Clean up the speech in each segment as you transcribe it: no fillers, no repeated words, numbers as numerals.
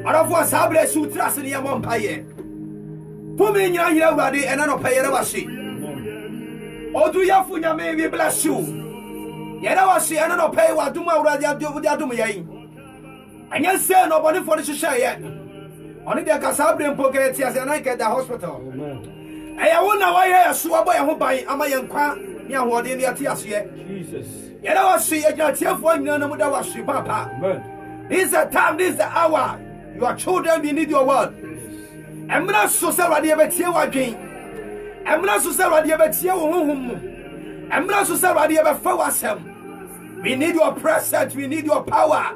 Arafo sabre su trust ni amon paye. To me nyina hira urade ena no paye rawashi. Odu yafu nyame we bless you. Yera washi ena no paye wa duma urade adum yayin. Anya say no body for the share. Oni de ka sabre mpoke ti ase na get the hospital. Amen. Eya wona wa ye so abo ye ho ban ama ye nkwa ni ahode ni ate ase. Jesus. Yera washi ye tiafo nyina na mu da washi papa. Amen. This is the time, this is the hour. Your children, we need your word. I'm not so sorry, I have a again. I'm not so sorry, I have a I'm not so sorry, I have a forward. We need your presence, we need your power.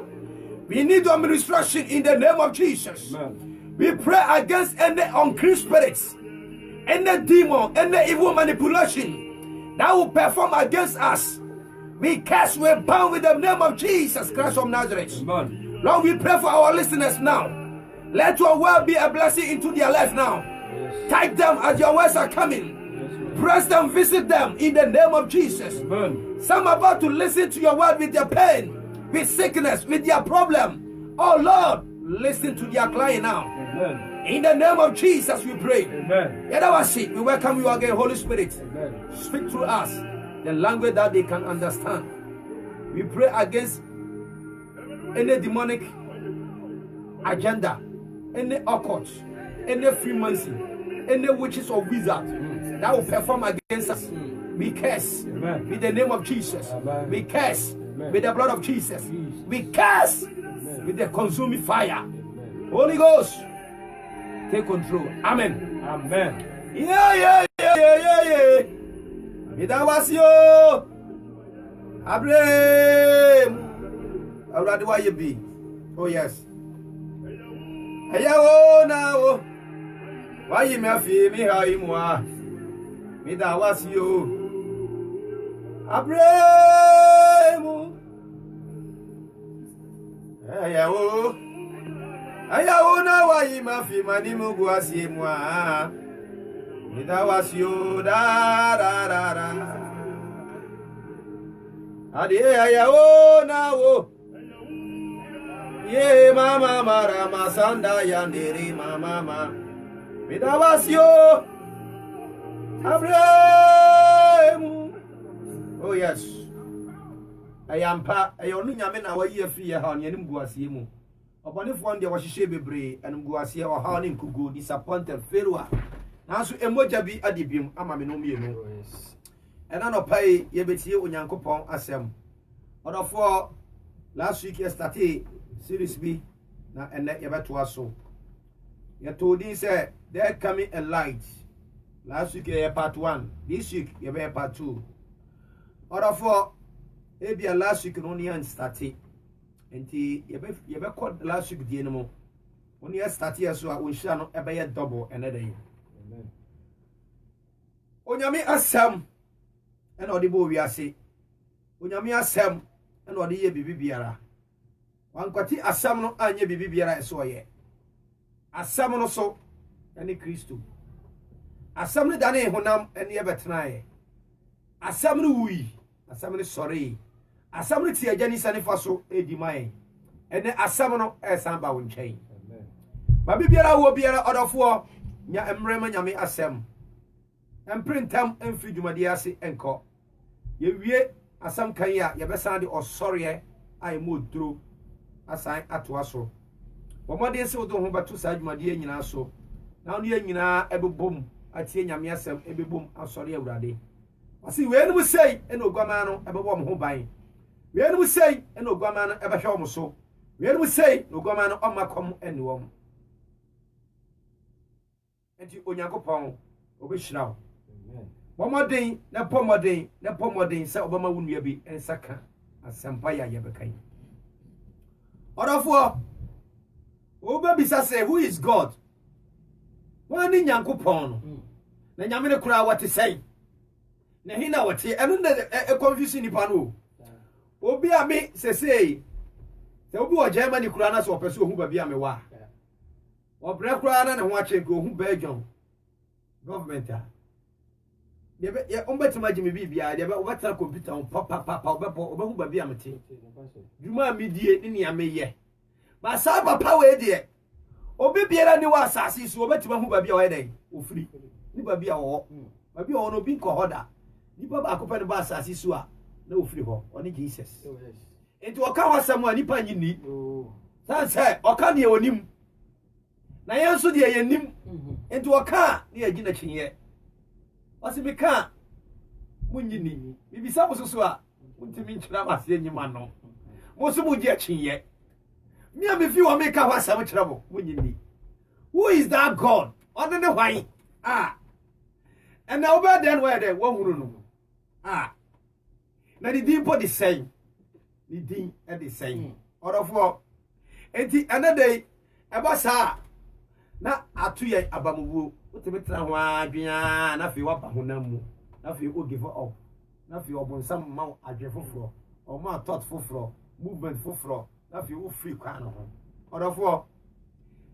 We need your administration in the name of Jesus. Amen. We pray against any unclean spirits, any demon, any evil manipulation that will perform against us. We cast, we bound with the name of Jesus Christ of Nazareth. Amen. Lord, we pray for our listeners now. Let your word be a blessing into their life now. Yes. Take them as your words are coming. Yes, press them, visit them in the name of Jesus. Amen. Some are about to listen to your word with their pain, with sickness, with their problem. Oh Lord, listen to their cry now. Amen. In the name of Jesus we pray. Amen. We welcome you again, Holy Spirit. Amen. Speak through us the language that they can understand. We pray against any demonic agenda, any occult, any freemason, any witches or wizards that will perform against us. We curse with the name of Jesus. We curse with the blood of Jesus. We curse with the consuming fire. Holy Ghost, take control. Amen. Amen. Yeah. Midawasio Abraham. Already why you be? Oh yes. Ayawo now. Why you me feel me how you more? Midawasio Abraham. Ayawo now why you me feel mani muguasi moi? Midawasio da. Adi ayawo na wo. Ye mama mara masanda yandere mama. Midawasio Abraham. Oh yes. Ayampa ayonu nyame na wayi afie ha on yenim guasie mu. Obonefo nde wohihye bebre enum guasie o ha ne nkugo disappointed failure. Nanso emoja bi adibim ama me no mienu. Yes. And I pay ye betie onyankopon asem. Odofo last week yesterday series B na ene ye beto aso. Ye told him say there coming a light. Last week ye part 1, this week ye be part 2. Odofo e bia last week no near started. Enti ye be called last week die no mo. When ye started so a wonhia no e be ye double ene dey. Amen. Onyame asem and odi bo wiase onyame asem and odi ye bibibiara wankwati asem no anye bibibiara eso ye asem no so ene Kristo asem no dane honam ene ye betena ye asem no wuyi asem no sori asem no tie agani sane faso edi mai ene asem no esan ba wo nchen amen ba bibiara wo biara odofo nya emrema nyame asem emprintam enfidumade ase enko ye wie asam kan ya ye besan de osore ai modro asan atoa so bomode se wodo ho bato sa adwumade nyina so na ono ye nyina ebebom atie nyame asam ebebom asore awurade wasi we enu sei ena ogwama no ebebom ho ban we enu sei ena ogwama no ebehwe om so we enu sei na ogwama no omakom eni wom enti onyankopon obehira Momoden na pomodin sa obama wunua bi ensaka asempa ya yebekan. Orofo obabisa say who is God? Wani nyankopon no. Na nyame ne kura wate say. Na hina wate eno na confuse ni pa no. Obi a me say se obi o Germany kura na so opese ohu ba bi a me wa. Obre kura na ne ho ache ko ohu Belgium government a ye ombetima jimi bibia de be obetara computer on papa obehu babi amete dwuma midie ni ame ye ba sa papa we de obi biara ni wa asase so obetima hu ba bia o yeden ofiri ni ba bia wo ba bia wo no bi ko hoda ni ba ba akopɛ ne ba asase so a na ofiri ho oni Jesus enti o ka wasam a nipa nyini san se o ka ne onim na yenso de yenim enti o ka ne agina chinye wasi bi ka munyini bibi sa bososo a untimi nkyira mase nyima no mo so mu je chinye me am fi wa make wa sam kirabo munyini who is that God on the why and now over then where they one hunu no na the din po the same the din at the same orofo enti another day eba sa na atuye abamuwo utimi tra ho adwea na fi wa ba honam mu na fi o give up na fi obonsam ma adwe foforo o ma thought foforo movement foforo na fi o free kwa no orofo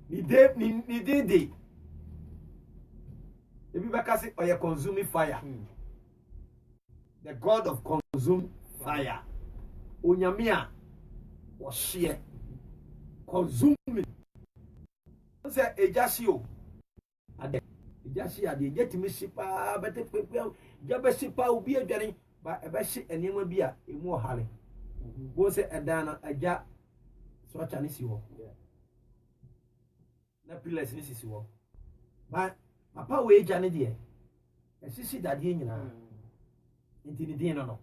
ni de ebi baka say oye consuming fire the God of consume fire onyame a wo hye consuming say ejasi o ade ejasi ade jetimi sipa bete pepe jabe sipa obi adware ba ebe hye enema bi a emu ohare wo say edana aja so acha ni si wo na pillars ni sisi wo ba papa we eja ne de esisi dade nyina enti ni din no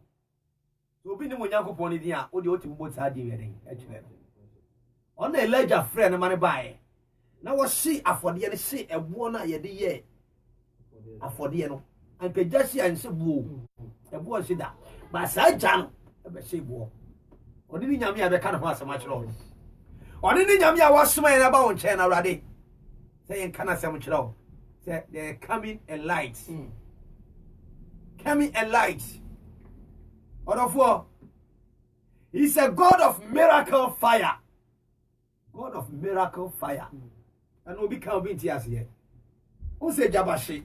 so obi ni mo nyankopon ni din a o de o timi bota de weden e kire ona Elijah friend man bae na wo si afode ne si ebo na ye de ye afode no anka jasi anse buo ebo si da ba sa ja no e be se buo oni ni nyame a be ka ne ho asema kire oni ni nyame a wasoma ye na ba won che na awrade say can I say say they're coming and light. Coming and light. Otherwise, he's a God of miracle fire. God of miracle fire. And we become in tears here. Who say Jabashi?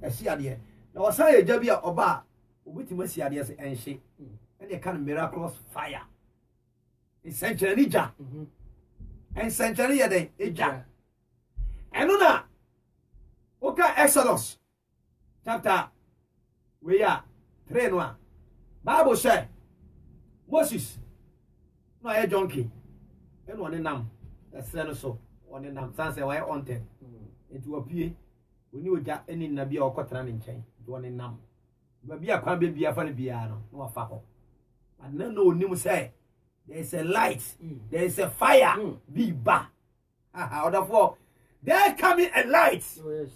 A Siadia. Now I say Jabia Oba, which must see ideas and she. And they kind of miraculous fire. It's century Nija. And century a day, Ija. Enuna oka Exodus chapter we are 3:1 Bible say Moses no a donkey and one nam esre so one nam sanse why on ten into opie oni oja eni na bia okotra ne nchen one nam ba bia kwan be bia fa ne bia no afa ho and no onim say there is a light there is a fire be ba order for they coming a light. Oh yes.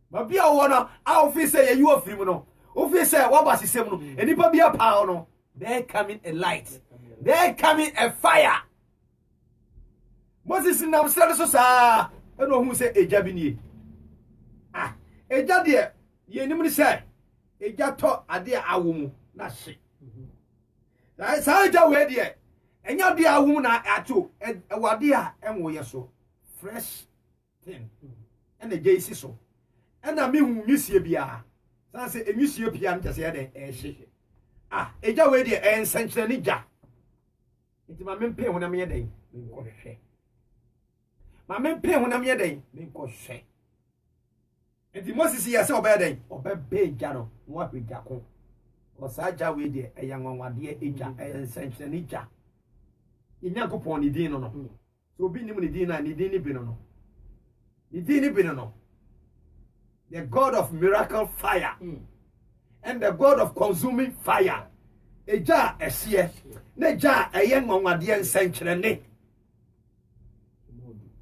But be a wanna our face say you are free no. Office say what was the no. Anybody be a power no. They coming a light. They coming a fire. Moses in nam say so sa. E no hu say eja bi nie. Eja de ye nim ni say eja to ade awo mu na hye. Na say eja we de enya de awo mu na ato e wade a enwo ye so fresh and the JC so. And I mean, Monsieur Bia. That's a Monsieur Pian just said, a jaw way and century ja. It's my men pay when I'm your day. My men pay when I'm your day. And the most is here so bad day. Or bad jano, what with Jaco. Or Saja way there, a young one, dear Eja and century ja. In Yakupon, the dinner. So be the dinner and the dinner binno. The God of miracle fire and the God of consuming fire. Eja esie neja eyen nwanwade ensenkyere ne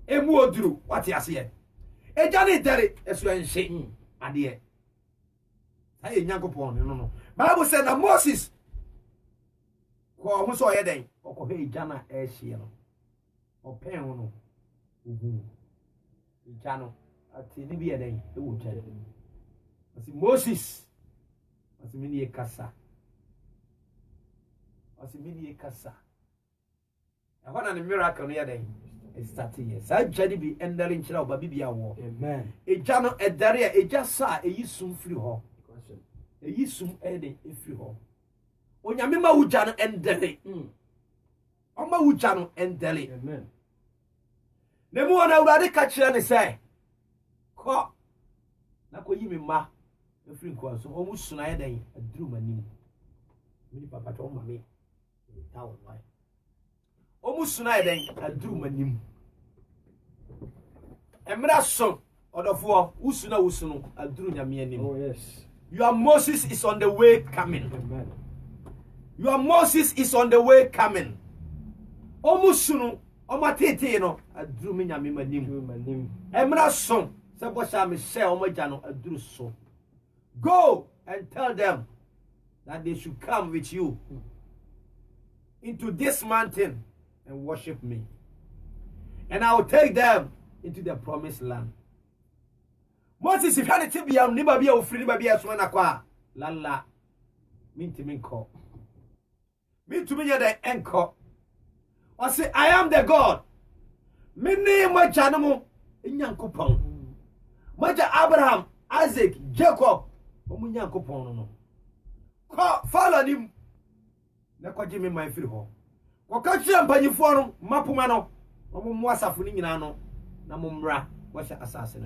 emu oduru what you say eja ne dere esu enhye ade aye nyankopon no Bible said that Moses ko ho so yeden okohe eja na ehye no open ho no Jano ati ni bi eden e wo jare asi Moses asi mini e kasa e hona ni miracle no yeden e start here sa jade bi endare nchira oba bibia wo amen e jano e dare e jasa e yisum firi ho e yisum eden e firi ho onyame ma wo jano endare o ma wo jano endare amen ne mu ona awurade ka kire ne say ko na ko yi me ma efiri nko so omu suna ye den aduru manim mini papa to mama me ta wo wai omu suna ye den aduru manim emra so odofo usuna usunu aduru nyame anim. Oh yes. Your Moses is on the way coming. Amen. Your Moses is on the way coming. Omusunu omatete no aduru me nyame manim. Emra so se bosha me share omaja no aduru so. Go and tell them that they should come with you into this mountain and worship me. And I will take them into the promised land. Moses, if you had to be a nibabia or free babia swanaqua, lala, mean to me call. Mean to me the anchor. Or say, I am the God. Me name my channel in Yankupon. Maja Abraham, Isaac, Jacob, Omunyankupon. Follow him. Nako Jimmy my free home. Wakachi and Paniform, Mapumano, Omumwasa Funinano, Namumra, what's your assassin?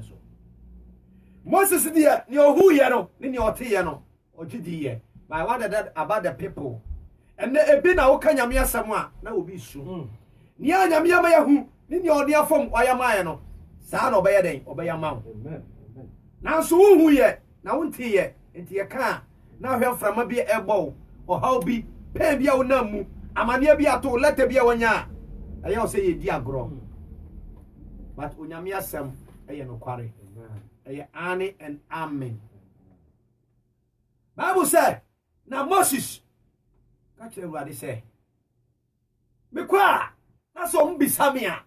Moses dear, you who you know, in your tiano, or GDA. But I wonder that about the people. And the Ebina Okanyamia Samoa, that will be soon. Nia Yamia who, in your dear form, Wayamayano, San obey a day, obey a mount. Now, so who ye, now won't ye, into your car, now help from a beer elbow, or how be, pay be our namu, Amania be a to let there be a one ya. I all say, dear grow. But Unyamia Sam, I no quarry. Annie and Amen. Bible said, now Moses, catch everybody say, Mikwa, that's all be Samia.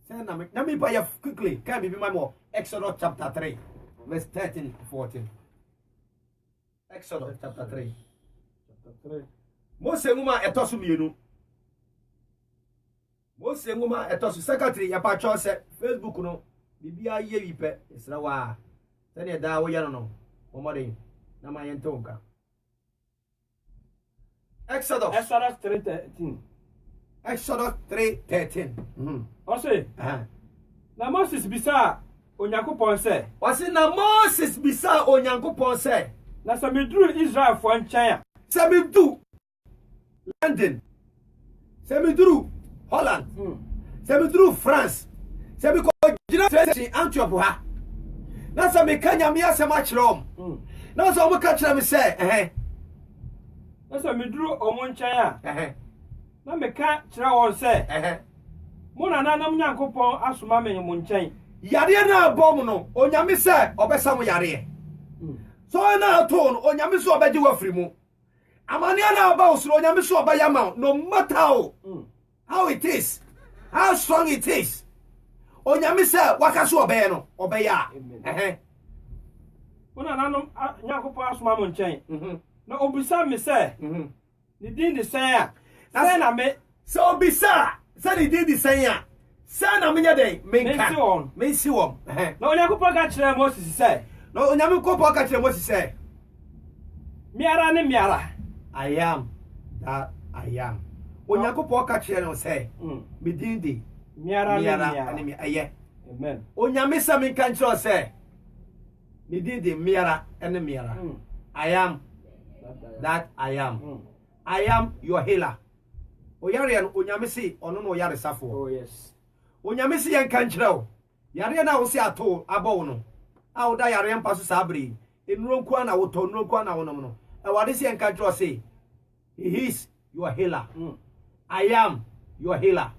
Let me buy you quickly. Can be my more. Exodus chapter 3, verse 13 to 14. Exodus chapter 3. Mose nguma etosu mienu. Mose nguma etosu secretary ya pa chose Facebook no. Bibia ye wipe esra wa. Sene da wo ya no. Omode na ma yente onka. Exodus 3:13. Exodus 3:13. Ose. Na Moses bisa Onyankopon se. Wase na Moses bisa Onyankopon se. Na samedru Israel fo nchen. Samedru London. Samedru Holland. Samedru France. Samedru Antwerp ha. Na samekanya me asema kirom. Na so mo ka kire me se Na samedru omo nchen a. Na meka kire won se. Mo na nanam Nyankopon asoma me mo nchen. Yare na abom no onyame se obesa mo yare. So na aton onyame so obeji wafri mu. Amane na aba osro onyame so obaya ma no matter how it is, how strong it is. Onyame se waka so obeye no obeya. Mo na nanam Nyankopon asoma mo nchen. Na obisa me se. Ni din de sen a. Sen na me so obisa se ni din de sen a. Sana menya dey menka. Mensi won. Na Onyankopon ka kire Moses se. No Onyankopon ka kire Moses se. Miara ne miara. I am that I am. Onyankopon ka kire no se. Me din de miara ne miara. Ani aye. Amen. Onyame se menka kire se. Me din de miara ene miara. I am that I am. I am your healer. Oyare no Onyame se ono no oyare safo. Oh yes. Onyame se yen kan kireo yare na wo se ato abo no a wo da yare mpa so sabri enuro nku na wo to enuro nku na wo no no e wade se yen kan kireo say he is your healer. I am your healer.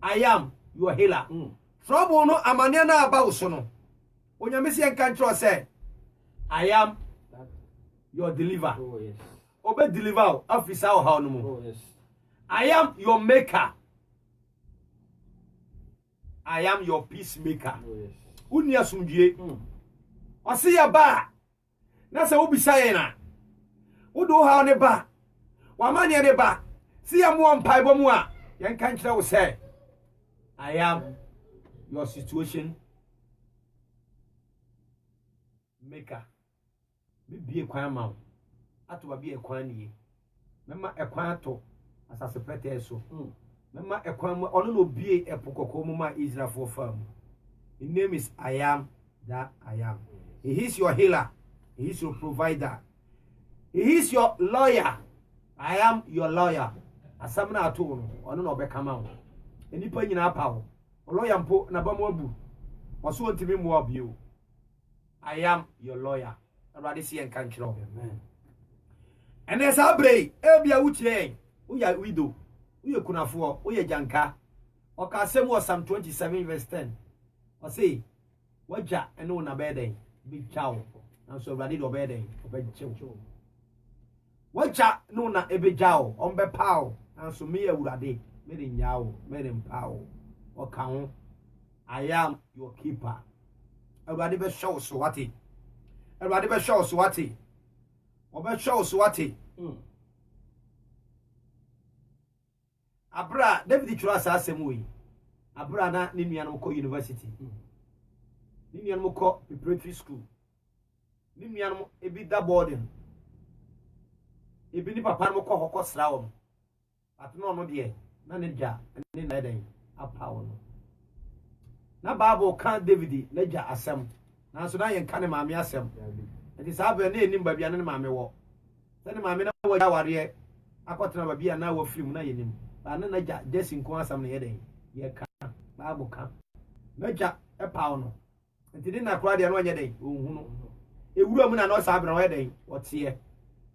I am your healer. Trouble no amane na aba wo so no Onyame se yen kan kireo say I am your deliverer. Oh yes. Obe deliver officer o ha no mu. Oh yes. I am your maker. I am your peacemaker. Oh yes. Uni asumdie. Ose ya ba. Na se obisa ye na. Wodo ha ne ba. Wa mane ne ba. Si ya mo mpai bo mu a, yen kan kire wo say I am your situation maker. Bibie kwan ma. Ato ba bie kwan ni. Mema ekwan to asase pete so. Mema ekwan ono no bie epokoko mu ma Israel for farm. His name is I am that I am. He is your healer. He is your provider. He is your lawyer. I am your lawyer. Asamna ato no ono no obekama wo. Enipa nyina pa wo. Lawyer mpo na ba mo abu. Oso ontimi mo abio. I am your lawyer. Everybody see and can chiro. Amen. And there's a break. Ebia uche. Uya widow. Uye kunafo. Uye janka. Oka same was Psalm 27 verse 10. O say, waja eno na beden. Big chow. And so ready do beden. Obechew. Waja no na ebe jaw. Ombe pow. And so me urade. Made in yaw. Made in pow. Oka I am your keeper. Everybody be show swati. Everybody be show swati. Obe show swati. Abra David Churasa asem Abra na ne nuanom ko university. Ne nuanom ko preparatory school. Ne nuanom ebi da boarding. Ebi ni papa mo ko hokọ srawom. Atno no de na ne ja ne na den apawo no. Na Bible kan David na ja asem. Na so na yen kan maame asem. Enti sa ba na enim ba bia ne maame wo. Se ne maame na wo ja ware akotena ba bia na wo film na yenim. Ba na ja Jesse nko asem na yeden. Ye kan Bible kan. Na ja e pawo no. Enti din na kra de no anye den ohunu no. Ewura mu na no sa abra wo yeden. Wote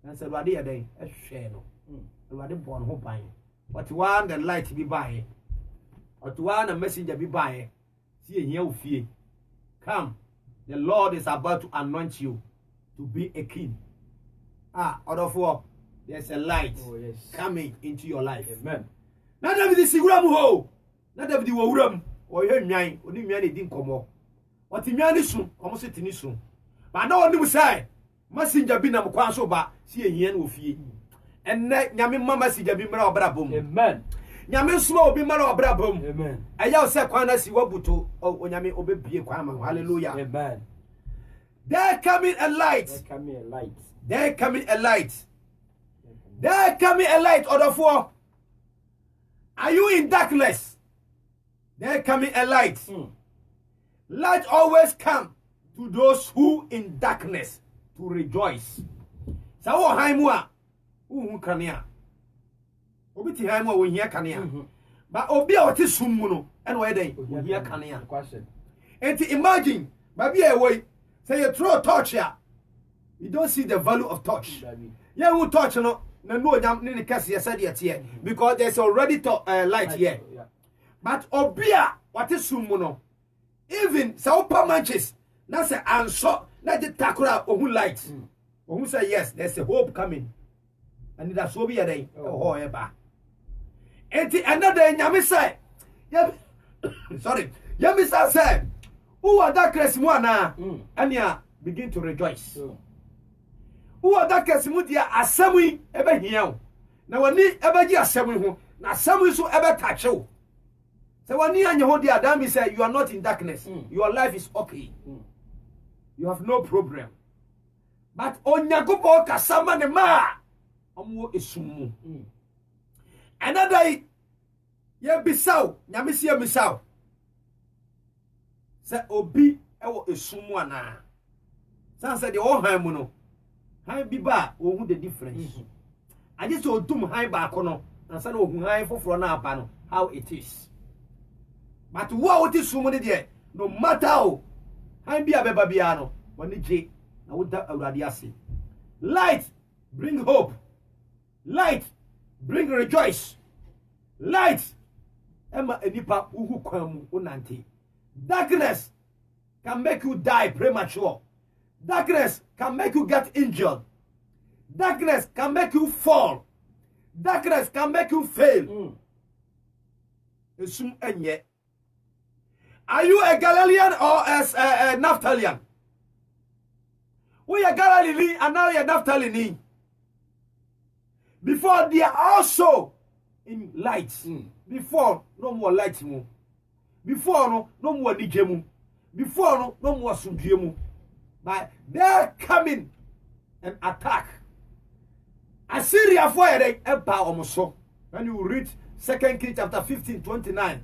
na se ruade yeden e hwe no. Ruade bo no ho ban. What one the light be by. What one a messenger be by. See here fear. Come. The Lord is about to anoint you to be a king. Order for there's a light coming into your life. Amen. Now David is sigura mu ho. Na David wo wuram. O ye nwan, oni nwan e din komo. O ti nwan ni su, komo se ti ni su. Ba na oni mu sai. Messenger bi na mo kwan so ba, si ehia na ofie. Enne nyame mama messenger bi mra obra bom. Amen. Nyame suma obi mara obra bom. Amen. Aya o se kwan na si wabuto onyame obebie kwan ma. Hallelujah. Amen. There coming a light. There coming a light. There coming a light. There coming a light. Order for. Are you in darkness? There coming a light. Light always come to those who in darkness to rejoice. Sawo haimua kania. Obi ti haimua wo hia kania. Ba obi a wote summu no ene wo eden wo hia kania. And imagine baby away say you throw a torch here. You don't see the value of torch. Yeah, who torch no no nyam ni kase said yet here because there's already light here. But obia what is summu no even so manches na say anso na the takura ohun light. Ohun say yes, there's a hope coming. And that's so be a day or eba. And another nyame say sorry. Yamisa said, who are that Cresmona? And ya begin to rejoice. Who are that Cresmudia assembly ever here? Now, when you ever get assembly, now some so ever touch you. So when you and your dear Dami say you are not in darkness, your life is okay. You have no problem. But on Yakupo Kasama ne ma, Omo Isumu. Another ye bisau, Yamisia bisau. Say obi ewo esumu ana. San say the all high no. High bi ba ohun the difference. I just odum high ba kono. And say ohun high foforo na apa no how it is. But what is sumu de no matter how high bi abeba bia no woni je na woda awurade ase. Light bring hope. Light bring rejoice. Light ema enipa uhu kwamu unante. Darkness can make you die premature. Darkness can make you get injured. Darkness can make you fall. Darkness can make you fail. Are you a Galilean or a Naphtalian? We are Galilee and now you are Naphtali. Before they are also in light. Before no more light. Before no more nijemu. Before no more sundriemu. But they're coming and attack. Assyria for a empire almost so. When you read 2 Kings chapter 15:29.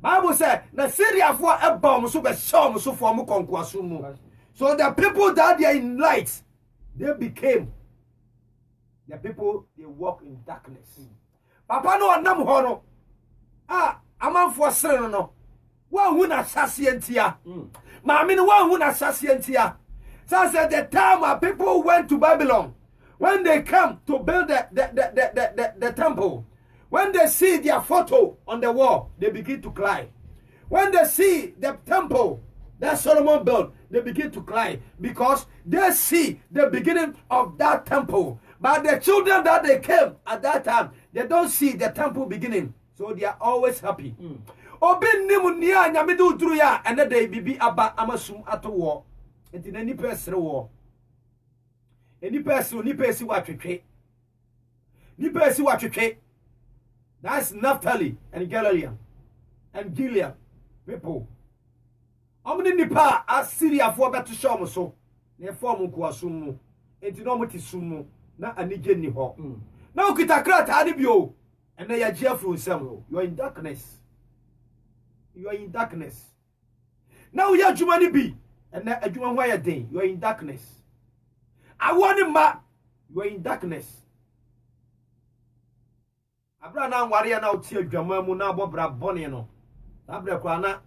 Bible said, "Na Syria for a bomb so be some so for mu konkwasumu." So the people that they are in light, they became the people they walk in darkness. Papa no anam ho no. Amanfo sere no. Wa hu na sasientia. Maami no wa hu na sasientia. So said the time our people went to Babylon, when they come to build the temple, when they see their photo on the wall, they begin to cry. When they see the temple that Solomon built, they begin to cry because they see the beginning of that temple. But the children that they came at that time, they don't see the temple beginning. So they are always happy. Obi nimu niya nyamidu udruya and then they bibi aba amasum ato wo. Enti na nipa esre wo. Nipa esi watwetwe. Nipa esi watwetwe. That's Naphtali and Galilee and Gilead people. Omni nipa Assyria for beto show so. Na form ko asum. Enti no moti sum na anije ni ho. Na okita krata ade bio. And then you are fearful nsem. You are in darkness. You are in darkness. Now you are jumani bi. And then adwuma ho ya den. You are in darkness. Awoni ma. You are in darkness. Abra na nware na oti adwama mu na abobra bone no. Abra kwa na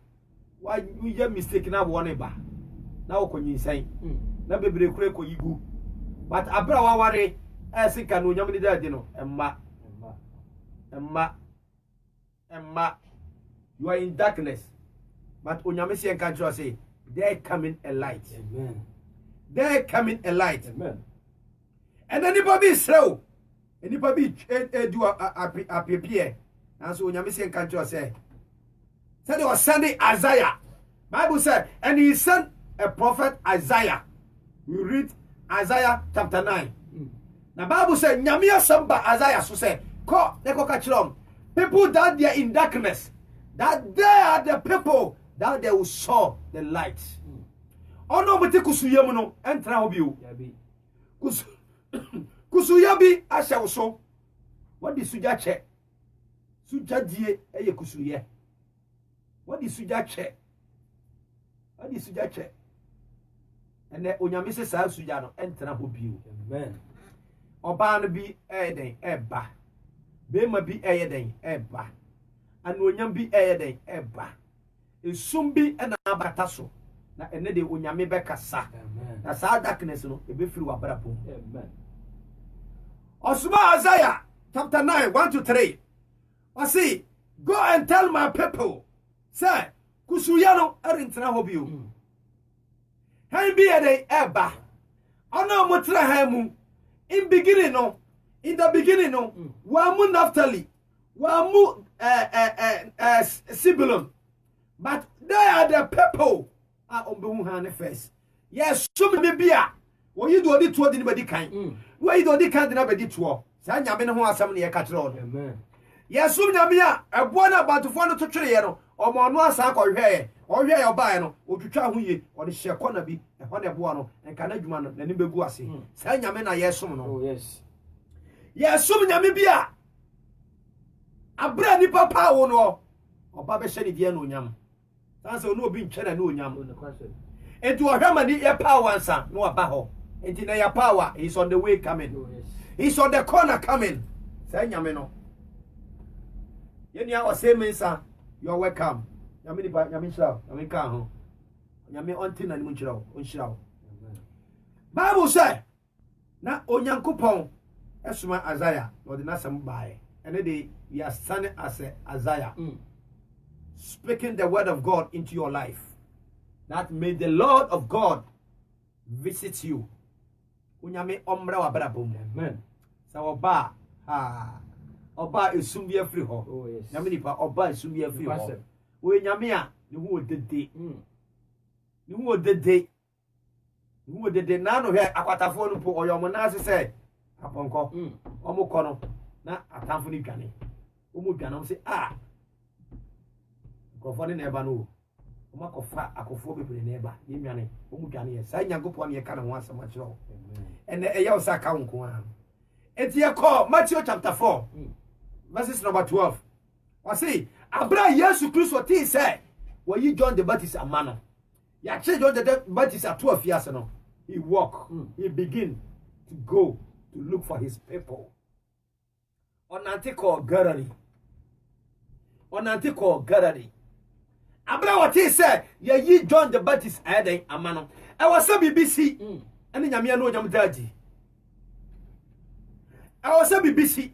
wa you mistake na wone ba. Na okonyinsai. Na bebre kure ko yigu. But abra wa ware esika no nyam ni dade no emma. Emma, you are in darkness. But Onyamisi and Kancho say, there coming a light. Amen. There coming a light. Amen. And anybody is slow. Anybody do a prepare. And so Onyamisi and Kancho say, said he was sending Isaiah. Bible said, and he sent a prophet Isaiah. We read Isaiah chapter 9. The Bible said, Nyamia Samba Isaiah so say, people that they are in darkness, that they are the people that they will saw the light. Oh no, but kusuyamu no entra hobiu. Kusuyabi asha so. What is suja che? Suja die eye kusuye. What is suja che? What is suja che? And the onyamese sa suja no entra hobiu. Amen. Oba no bi eden eba. Bema bi eyeden eba. Anonyam bi eyeden eba. Esum bi na abata so. Na ene de onyame bekasa. Amen. Na sa darkness no ebefiri wabrapom. Amen. Osuma Isaiah chapter 9 1-3. I see, go and tell my people, say, kusuya no erintra hobiu. Hen bi eyeden eba. Ono motra hamu. In beginning no. In the beginning, no, Wamu Naphtali, Wamu Sibulun, but they are the people are on Buhane first. Yes, so many beer. What you do it to anybody kind. Why you don't can't never did to San Yamin who are some near Catron. Amen. Yes, soon Yamia, a one about to follow to Triano, or Monua Sack or hair, or hair or Bino, or to Chahui, or the Shakonabi, and Honabuano, and Canadjuman, and Nibeguasi. San Yamina, yes, oh, yes. Yes, so many bia. A brandy papa no. Or Baba Shady Diano Yam. That's no being Chena no yam. And to a Hamadi a power, son, no a baho. And in a power, he's on the way coming. Oh, yes. He's on the corner coming. Say Yamino. Yenya or say Mensa, you're welcome. Yamini by Yamisha, Yamika. Yami on tin and Munchro, Unshrow. Bible say, na Onyankupon. Esuma Isaiah, or the Nasam by, and then we are standing as Isaiah, speaking the word of God into your life. That may the Lord of God visit you. Unyame omra wa brabum. Amen. So Oba is soon be a free ho. Oh, yes. Yaminipa Oba is soon be a free ho. We Yamia, the who did day. The who did day. Who did the nano here, Aquataphone, or your monasi said. Aponko omo kono na atamfo ni dwane omo dwane say krofo ne eba no omo akofa akofo bebre ne eba ye nwane omo dwane ye sai nyankopon ye ka ne ho asama kiro ene eya osa ka nko a enti ye call Matthew chapter 4 verses number 12. I say, Abra Yesu Christ ti say, when you John the Baptist a man. Ya che John the Baptist at 12 years no. He walk, he begin to go to look for his people. Onante called Galilee. Onante called Galilee. Abra what he said, ya ye John the Baptist a man. I was a BBC, and in Yamia no Jam Daddy. I was a BBC.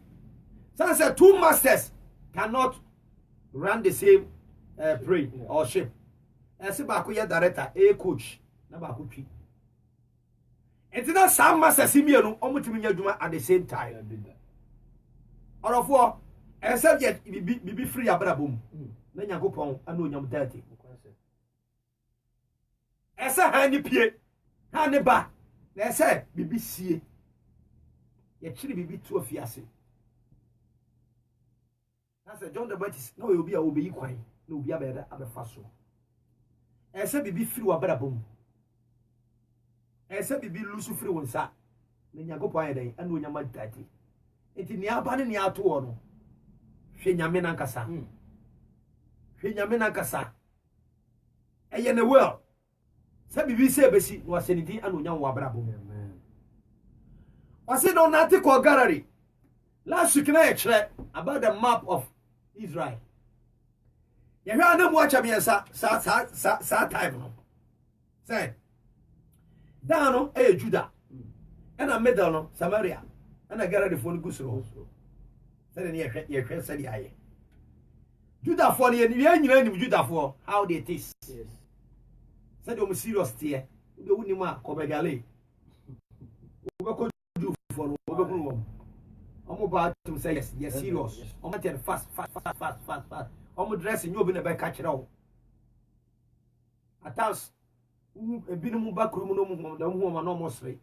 So I said, two masters cannot run the same parade or ship. I said, Bakuya director, a coach, Nabakuchi. And then some masters see me at the same time. Out of war, I said, yet be free, Abrabum. Then you go pong, I know you're dirty. I said, Handy Pierre, Handy Ba. I said, BBC. Yet chili be 2 of years. I said, John the Baptist, no, you'll be a obey quine, no be a better at the fast. I said, be free, Abrabum. I said, be loose free one, sir. Then you go by a day, and when you're my daddy. It's in the abandon the auto. Shenyamina Cassa. Shenyamina Cassa. And in the world, Sabi be Sebesi was anything and young Wabrabo. I said on Article Gallery. Last week I checked about the map of Israel. You hear them watch me sa time. Say, down Judah, and a middle Samaria, and a gallery for the Gusro. Said you said I. Judah for the end, Judah for how they taste. Yes. Said you serious tear. The Unima Cobegale. For I'm about to say yes, serious. I'm not fast. I'm dressing you in a back catch it out. At times, a binum back room, the woman almost free.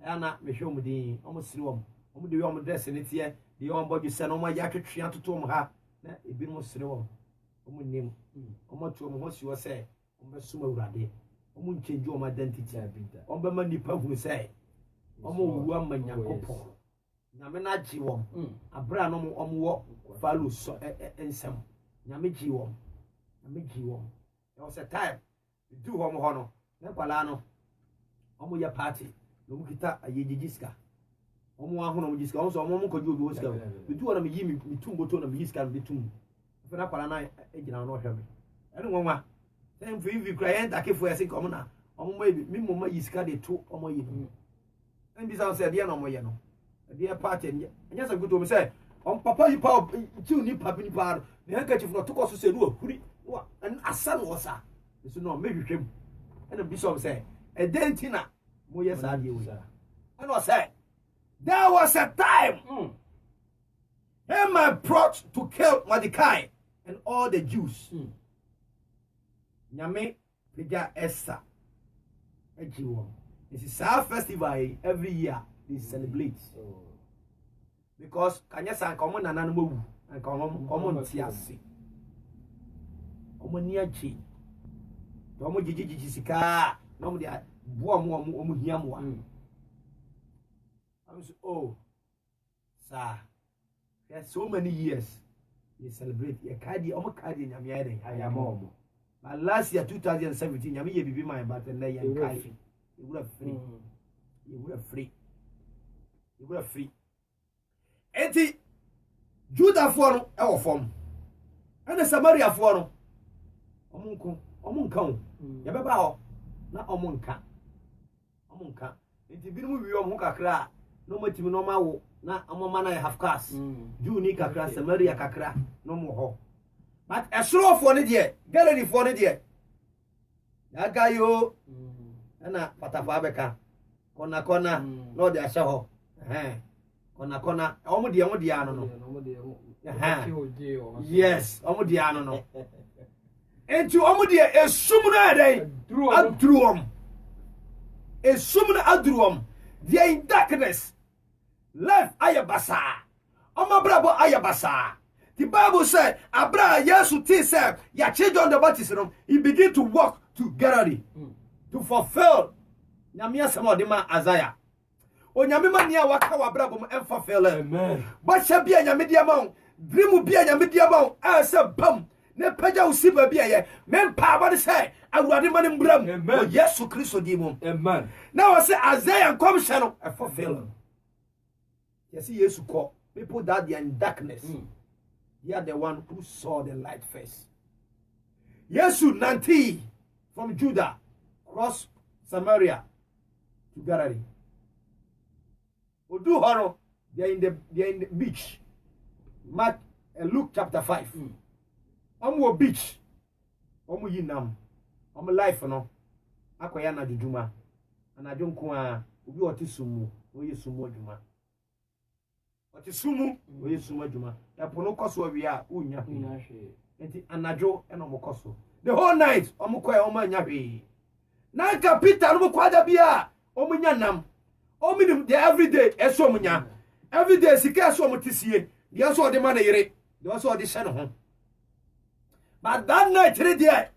Anna, me show me the almost room. I'm the woman dressing it here. The young body said, oh, my jacket, she had to tell her. A bit more slow. I'm name. I'm not to what you say. I'm a summer radi. I'm going to change your identity. I'm the money who say. I'm a woman, young couple. Namena jiwom abra no omwo value so ensem nyame jiwom there was a time we do hom ho no na kwala no omo ya party no mu kita ayejijiska omo ahono mu jiska onso omo ko jobi oska we do na me yi mi tumboto na me jiska me tum fe na kwala na ejina no hwe me ene nwanwa tem fi vi client akefo yesi komo na omo mi mo ma jiska de to omo yi en bi sa se de na omo ye no dear party, and yes, I'm good to say, on Papa, you power, you need Papi Par, the handkerchief not took us to say, no, and a son was a, it's no, maybe him, and a bishop say, a dentina, more yes, I do, and I said, there was a time, Haman brought to kill Mordecai and all the Jews. Nyame, Pega Esther, a Jew. This is our festival every year. They celebrate because Kanyasa common and animal and common tiasi. Omoniachi. Tomo Jijisika, no, they are Boam Hiamwa. I was sir, there's so many years they celebrate a Kadi Omokadi in Yamiade. I am home. But last year, 2017, Yami be my but and they are Kai. You would have free. You would have free. You were free. Eti Judah for our form. And the Samaria for Omunka. Yababa na Omunka. Eti binu wi Omunka kra. No matimi no mawo na amama na half class. Jew ni kakra Samaria kakra no mo ho. But a slow for ne there. Gallery for ne there. Yagayo. Na patafa beka. Kona no de asho. Kona omudia no yes omudia no enti omudia esumna dai adruom esumna adruom they in darkness life ayabasa omabrabo ayabasa. The Bible said Abraham Yesu ti said ya John the Baptist he begin to walk to Galilee to fulfill nyamia samodima Isaiah. Onyame mania waka wabrabom emfa fele. Amen. Ba sha bia nyame dia ma dream bi anya me dia ba asa bam ne paja usiba bi aye men pa ba de say awurade ma ne mbram o Yesu Kristo di mu amen now say Isaiah come shano a fulfill yes Yesu call people that they are in darkness they are the one who saw the light first. Yesu nanti from Judah cross Samaria to Galilee. Odu horo they are in the beach. Mark Luke chapter 5. Omo beach. Omo yinam. Omo life no. Akoya na duduma. Anadwo nko a obi otisumu, oye sumu adwuma. Otisumu, oye sumu adwuma. Epono koso wi a unya hwe. Enti anadwo e no mokoso. The whole night omo koya omo anya hwe. Na ka Peter no kwada bia omo nya nam. Omo nim the everyday eso omo nya. Everyday sika eso omo tisie. The also the man yere. The also the shen ho. But that night there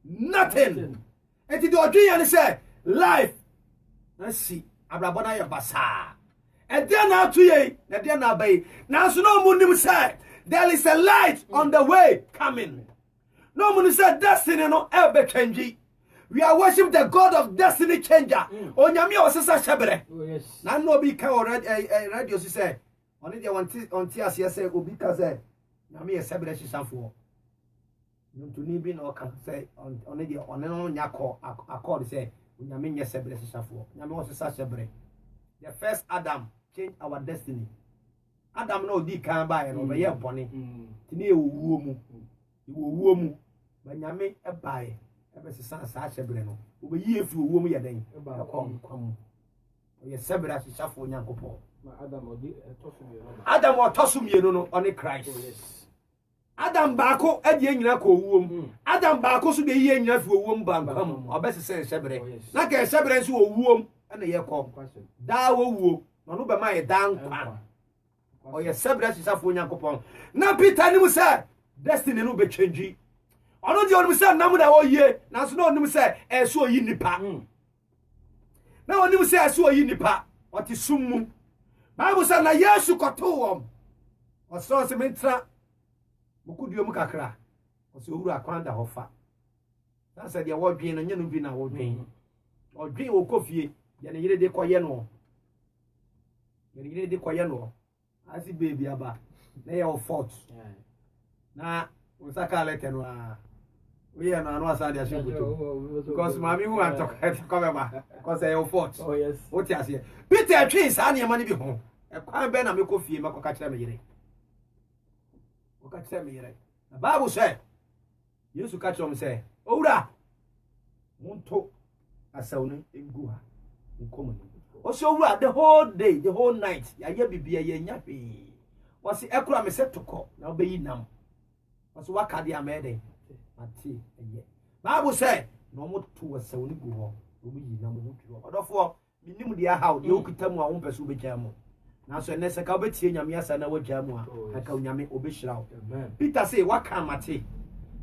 nothing. And the odin and say life. Let's see. Abrabona ya basa. And then now to ye, na then now bay. Now so no munim say there is a light on the way coming. No munim say destiny no ever change. We are worshiping the God of destiny changer. Onyame osesa shebere. Oh yes. Na no be can already radio say on the on tears say obi ka say nyame ye shebere shisafo. Ntuni bi no kan say on the on no nyako accord say nyame nye shebere shisafo. Nyame osesa shebere. The first Adam changed our destiny. Adam no di kan ba no be ye bone. Tini e wuo mu. E wuo mu. Ba nyame e bae. Ebe sesa sa shebere no. Obe yi efi wuo mu ye den. E ba kwam. Ye shebere shisafo nyankopɔ. Adam otosumienu no on Christ. Oh, yes. Adam baako adi enyina ko owuom. Adam baako so de yi enyina fi owuom bankam. Obesese shebere. Na ka shebere nso owuom na ye kɔ. Da owuo. No no be ma ye dan kwa. O ye shebere sisafo nyankopɔn. Na Peter ni mu say destiny no be change. Ono di onu say nam da oyie. Na so no onu say so oyi nipa. Na onu say so oyi nipa. Oti summu. Bible says na Yesu koto wom. Oso se mentra mukuduo mu kakra. Oso owuru akwanda hofa. Na se de wodwen na nyanu bi na wodwen. Odwen okofie, ye ne yire de koye no. Ye ne yire de koye no. Asi baby aba. Na ye o fort. Na usaka lete no a. We are no asa de ashubuto. Because mami hu antok come ba. Because ye o fort. Oh yes. What you say? Peter twin sa na yema ni bi ho. E kwan be na me kofie makoka kire me yire. Oka kire me yire. The Bible say Yesu ka kire me say, "Owura, monto asawne egu ha. Nkomo ni." O say owura the whole day, the whole night, ya ye bibia ye nya hwe. O say ekura me say toko na obeyi nam. O say waka dia amede. Ati eye. Bible say no mo to asawne gu ho. Obeyi nam ho turo. Odofo minim dia how de okitamu a wo pese obegya mo. Na so ene seka obetie nyame asa na wagya mu a aka nyame obehira wo. Peter say waka amate.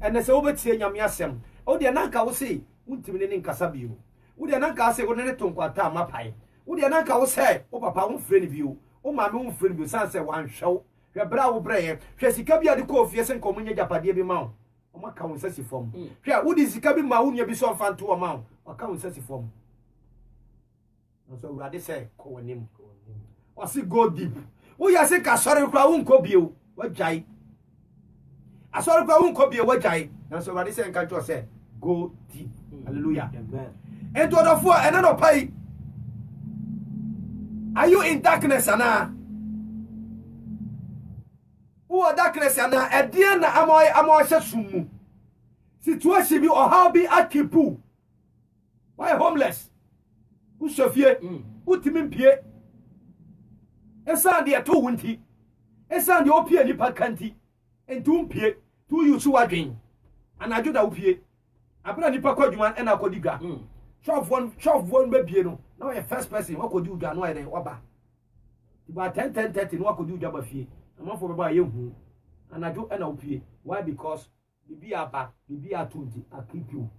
Ene se obetie nyame asem. O de nanka wo say untimi ne nkasa bio. Wo de nanka say wo ne tonkwata amapai. Wo de nanka wo say o papa wo frɛ ne bio. O maame wo frɛ ne bio san say wan hwew. Hwe bra wo brɛ hwe sika bia de ko ofie se nko munye japade bi ma wo. O maka wo sasi fom. Hwe wo de sika bi ma wo nya bi so mfanto o ma wo. O ka wo sasi fom. So urade say ko wonim. O si go deep. Wo ya se ka sori kwa wo nko bio. Wajai. Asori kwa wo nko bio wajai. Na so urade say nka to say go deep. Hallelujah. Amen. And to the four another pay. Are you in darkness ana? Who are darkness ana? E dia na amoy sumu. Situation bi or how be akipu. Why homeless? Who sofie? Who timimpie? Esa de to wunti. Esa de opie ni pakanti. Entu mpie. Tu yusu wadwen. Anadwo da opie. Abra nipa kwadwuma e na akodiga. Shop one baby no. Now your first person what could you do no e oba. About 10:30 no akodi udwa ba fie. Amafo be ba ye hu. Anadwo e na opie. Why? Because bibi aba, bibi atundi akipu.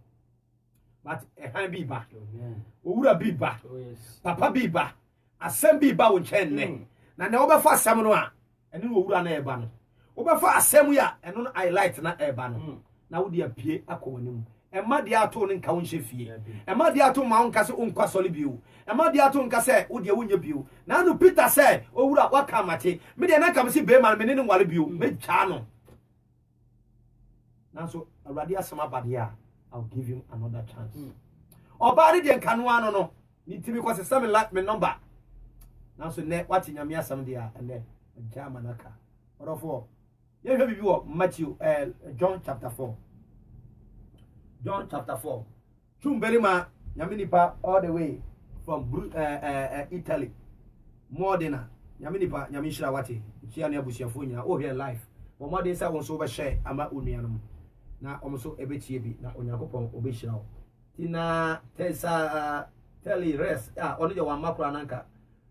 But a hand be back. Owura be back. Oh yes. Papa be back. Asem be ba wo nchen ne. Na na obefa asem no a ene owura na eba no. Obefa asem ya eno no highlight na eba no. Na wo de apie akọwanim. Ema de ato ne nka wo nhye Ema de ato ma wonka se onkwa sole bio. Ema de ato nka se wo de wonya bio. Na anu Peter se owura waka mate. Me de na kam se be man me ne nwale bio. Me cha no. Na so awurade asema bade a I'll give him another chance. Oba de nka no ano no. Ni timi ko se me like me number. Na so ne wati nyame asem de a ene jama naka. Orofo. Ye hwe bibi wo Matthew John chapter 4. John chapter 4. Chumberima nyame nipa all the way from Italy. Modena. Nyame nipa nyame hira wate. Chia na abusiafo nyina o here life. Wo modern say won so be share ama onuanom. Na omso ebetie bi na Onyankopon obehira wo. Tina tesa tell rest oni de wan makura nanka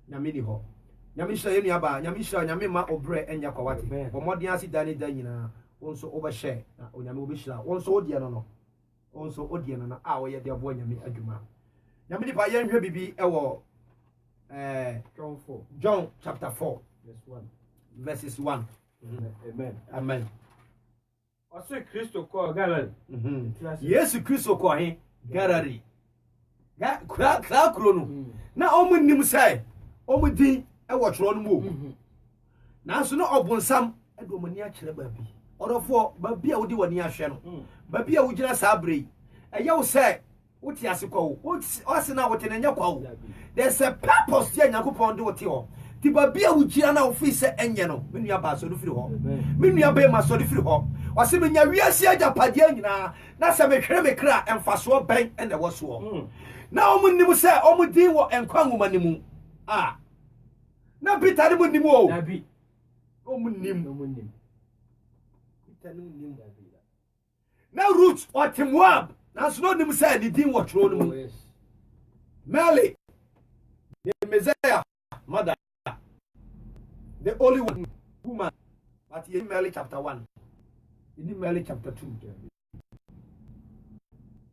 nyame ni ho. Nyame hira ye nuaba, nyame hira nyame ma obre enya kwa wate. Wo modern asi dani da nyina won so obehye na onyame obehira. Won so odie no. Also odie na a wo ye de abo nyame adwuma. Nyame di pa ye nhwe bibi ewo John chapter 4 verses 1. Amen. Ose Kristo ko Galilee. Yesu Kristo ko he Galilee. Kra kro no. Na omunnim sai omudi ewo tro no mo. Na so no obonsam edo mani a kire baabi. Orofo baabi a wodi wani ahwe no. Baabi a wugina sabre. Eye wo sai wuti ase kwa wo. Ose na wote na nya kwa wo. There's a purpose there Yakupon do wote ho. Ti baabi a wugina na ofi se enye no. Me nua ba so do firi ho. Me nua ba ma so do firi ho. Wase me nya wiase agapade anyina na se me hwere me kra emfaso ben ene wo so. Na omunnim se omudin wo enkwa nwomanimu. Na Peter ni munnim o. Dabi. Omunnim. Na Ruth or Moab. Na so no nim say the din what ro no. Mary the Messiah mother the only woman but in Mary chapter 1 in Mary chapter 2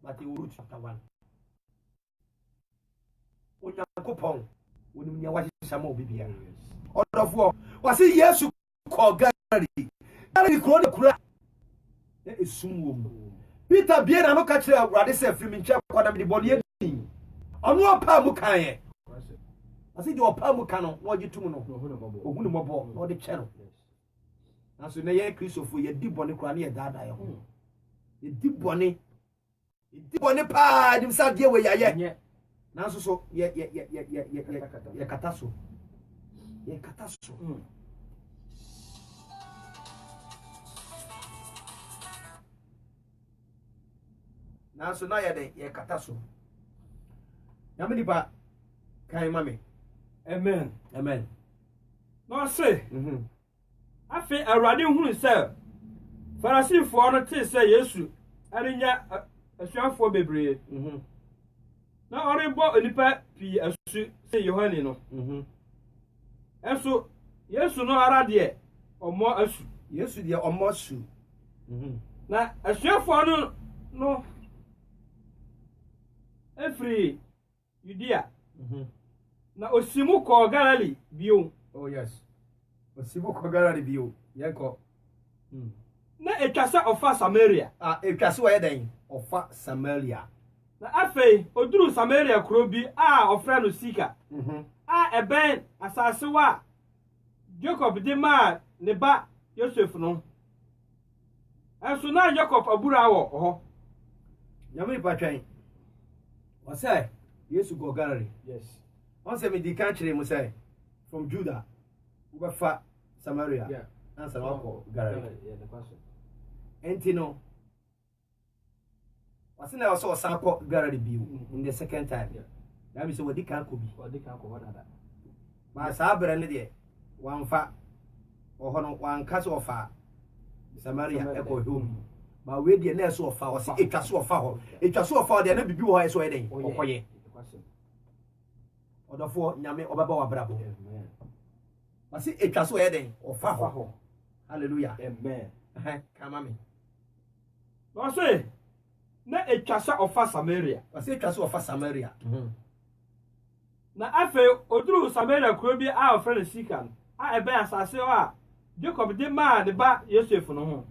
but in Ruth chapter 1 Onyankopon wonim nya wahyɛ sama obibia odofo wase Yesu ko Galilee kro de kura esum wo mu Peter bie na no ka kire awurade se afiri mi nche kwada me de body edi onu opa mu kan ye ase de opa mu kan no wo gitum no ohunu mobo no de che no na so na ye Kristofo ye di bone kura na ye dada ye ho ye di bone pa dim sa de we yaye na so ye kataso na so na ye kataso na me ba kai mame amen No say afi awurade hunu se Farisifo no te se Yesu arinya asuafo bebree na orebo onipa pi asu se Yohane no eso Yesu no ara de omo asu Yesu de omo asu na asuafo no efri Judea na osimu ko Galilee bio. Oh yes, osimu ko Galilee bio yenko na etwasa ofa Samaria etwasa wo yeden ofa Samaria na afei oduru Samaria kuro bi ofra no Sika eben asase wa Jacob de ma ne ba Joseph no enso na Jacob abura wo ho nyame patwan o say Yesu go Galilee. Yes. On say me di kan kire mu say from Judah we be fa Samaria. Yeah. Answer go Galilee. Yeah, the question. Entino wasina also sanko Galilee bi in the second time. Yeah. That means we di kan ko bi. What other? Ma sabere ne de wan fa ohono wan kase ofa Samaria e ko home. Ma we de na so ofa o se etwaso ofa ho. Etwaso ofa de na bibi ho e so e den. Okoye. Odofo nyame obaba wa brabo. Amen. Masi etwaso e den ofa ho. Hallelujah. Amen. Come on me. No say na etwasa ofa Samaria. Masi etwaso ofa Samaria. Na afe oduru Samaria kuro bi ofra no Sika ebe asase Jacob de ma ne ba Yosef no ho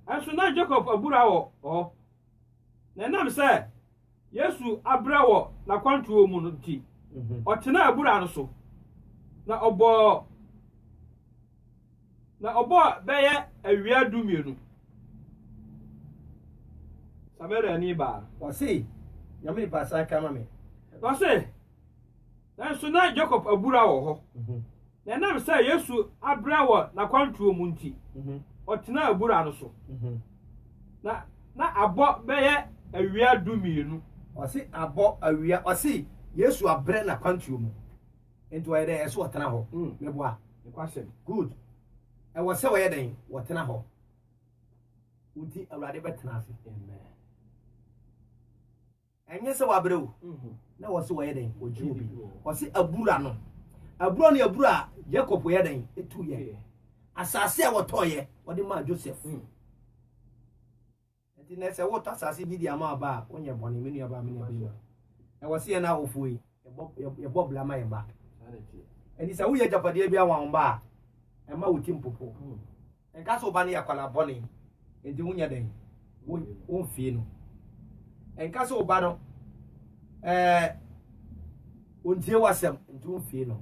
anso na Jacob abura wo ho na nam se Yesu abra wo na kwantuo mu no ti otena abura no so na obo beye awia dumienu Samaria ni ba wasi nyame pa sa kama me wasi na so na Jacob abura wo ho na nam se Yesu abra wo na kwantuo mu nti otena abura no so na abo beye awia dumienu wasi abo awia wasi Yesu abre na kwantuo mu enti wa yede eso otena ho meboa ekwasem good e wo se wo yeden wotena ho uti awrade betena ase amen enye se wa brew na wo se wo yeden oji obi wo se abura no abura Jacob yeden etu ye asase e wotoye wode ma Joseph enti na se wo to asase bi di ama ba onye bone menu aba menu e wo se na ofuyi ye bobla ma ye ba enti se wo ye japade bi awan ba e ma wuti mpopo enka so ba ne yakwala bone enti wunya den wo fie no enka so ba no ontie wasem enti wo fie no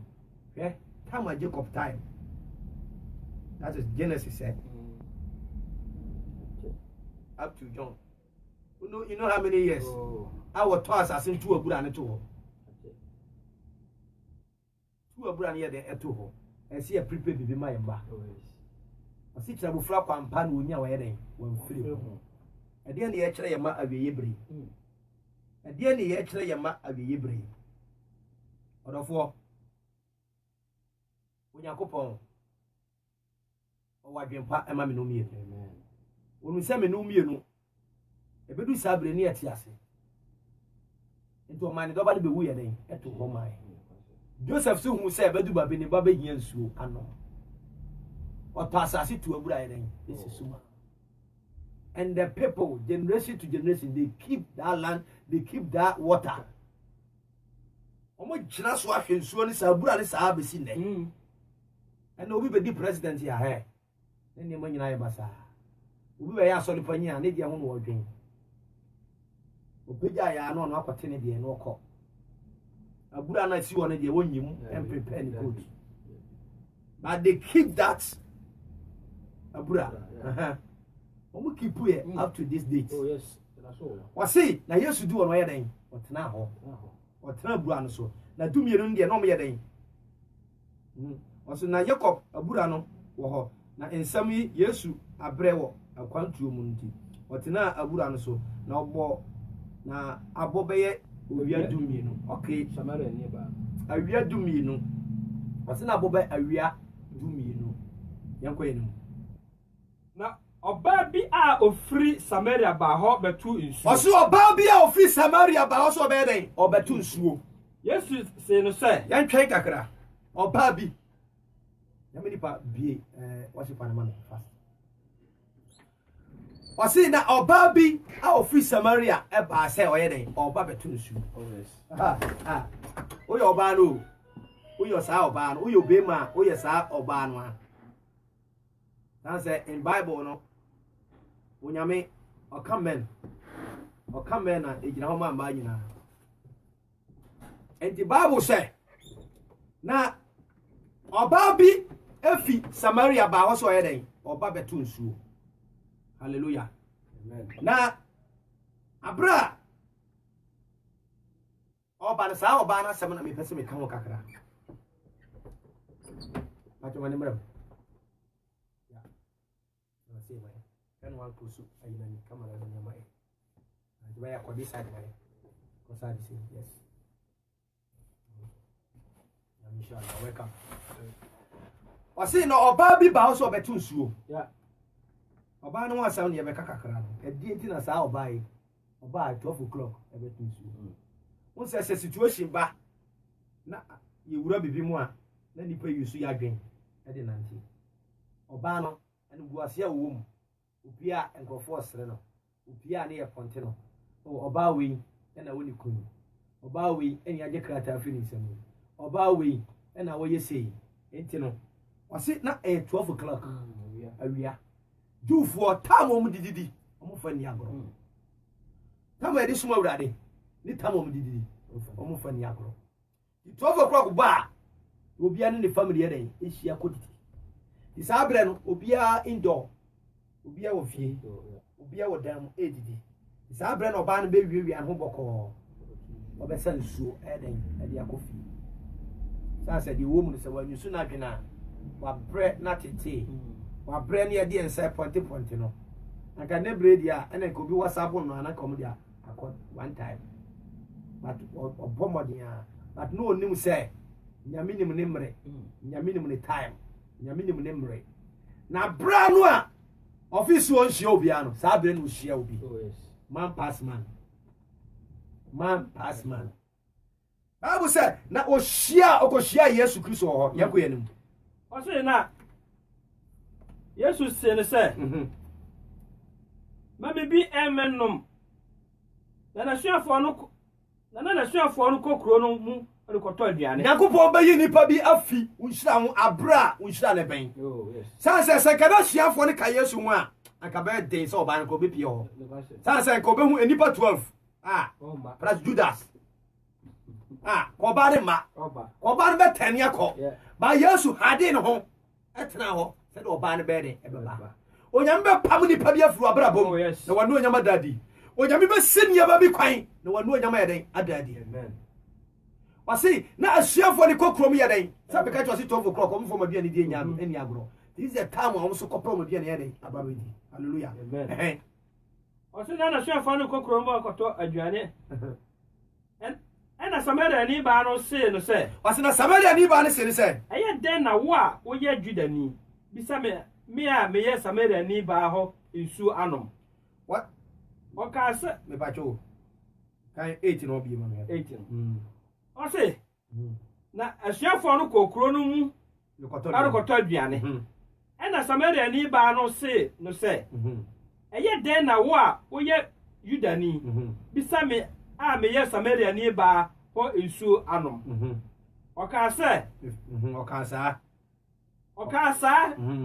time of Jacob time that is Genesis up to John you know how many years our toss as in two abura ne to two abura ne de eto ho e se prepare bibi ma yemba asi tira bufra kwampa na onya wa yeden wan firi ho e de ne ye kire yema awiye bere e de ne ye kire yema awiye bere odofo Onyankopon o wadwempa ema me no mie amen onu se me no mie no ebedu sabre ni atiase ento mani do ba de be wu ye den eto ho mai Joseph so hu se ebedu ba be ni ba be hia nsuo ano o to asase tu abura ye den esisuma and the people generation to generation they keep that land, they keep that water omo gina so ahwe nsuo ni sabura ni sa abesi ne and obi be di president ya he ne mo nyina ye basa obi be ya so lipanyi a ne dia ho no odwen obeja ya no akote ne de no okọ abura na si won de wonyim and prepare the good but they keep that abura omo keep here up to this date. Oh yes, that's all. Wasi na Yesu di wono ye den otena ho otena abura no so na dumie no de no mo ye den waso na Jacob abura no wo ho na ensam yi Yesu abre wo akwantuo mu nti otena abura no so na obo na abobeye owia dumie no okay Samaria ni ba awia dumie no waso na abobe awia dumie no yanko yenim na oba bi a ofri Samaria ba ho betu nsuo waso oba bi a ofri Samaria ba ho so be den obetu nsuo Yesu se no se yan twen kakra oba bi yamini pa bie wasi pa na mama fast wasi na oba bi a ofri Samaria e ba se oye den oba betu nsuo o yo oba no o yo sa oba no o yo be ma o ye sa oba no a dan say in Bible no onyame okamen na ejina ho ma nyina and the Bible say na oba bi efi Samaria ba ho so oye den oba betu nsuo hallelujah amen na abra oba na sa oba na sem na me pese me kan kakra pato mane mram ya na se mai kan wan pusu ayina ni kamera na mai na ya ko decide mai ko sa di yes inshallah welcome wasi no oba bi ba so betu nsuo ya oba no wasam ne be kakakra no edi enti na sa oba yi oba 12 o'clock e betu nsuo won se situation ba na ye wura bibi mu a na nipa yusu ya dwen e de nanti oba no enu buase a wo mu opia enkrofo sere no opia ne ye ponte no oba we na woni kunu oba we eni age krata afini semu oba we na wo yesei enti no wasi na 12 o'clock awia juufo time om dididi om fa ni agoro time edi suma wurade ni time om dididi om fa ni agoro 12 o'clock ba obia ne family yeden ehia kodidi isabre no obia indoor obia wo fie obia wo dam edidi isabre no ba no be wiwi an ho boko obesa nsuo eden edi akofi sasa di wo mu se wa nyusu na dwena wa bre na tete wa bre ne edi ensa point no anka ne bre dia ena ko bi whatsapp no ana kom dia akọ one time but obomodia but no onim say nyame nim ne mre nyame nim ne time nyame nim ne mre na bra no a office won hia obi ano sa bre no hia obi man pass man Bible said na ohia okohia Yesu Kristo ho yakoyanim o say na Yesu se ne say ma bi emenom na suafo no kokro no mu rekoto aduane Yakobon bayi nipa bi afi unhira ho abra unhira ne ben sanse kada suafo no ka Yesu ho a akabe den so oban ko be pie ho sanse ko be hu enipa 12 plus Judas ko ba be tania ko ba Yesu hade ne ho etena ho se do oban be de ebeba onyam be pam nipa bi afuru abra bom na wanu onyam adadi onyam be senia ba bi kwan na wanu onyam yeden adadi amen wasi na asuafo ni kokrom yeden sabe ka chosi 12 o'clock om fo madua ni die nyam eni agro this is the time om so kopro madua ni yeden ababedi hallelujah amen wasi na asuafo ni kokrom ba koto aduane ena Samaria ni ba no se no se wasi na Samaria ni ba ne se ne se eye den na wo a wo ye Judani bisa me a me ye Samaria ni ba ho nsu anom what o ka se me ba cho kan 8 no bi ma me 8 o se na asuafo no kokro no mu koto aduane ena Samaria ni ba no se no se eye den na wo a wo ye Judani bisa me a me ye Samaria ni ba ho nsu anom o ka se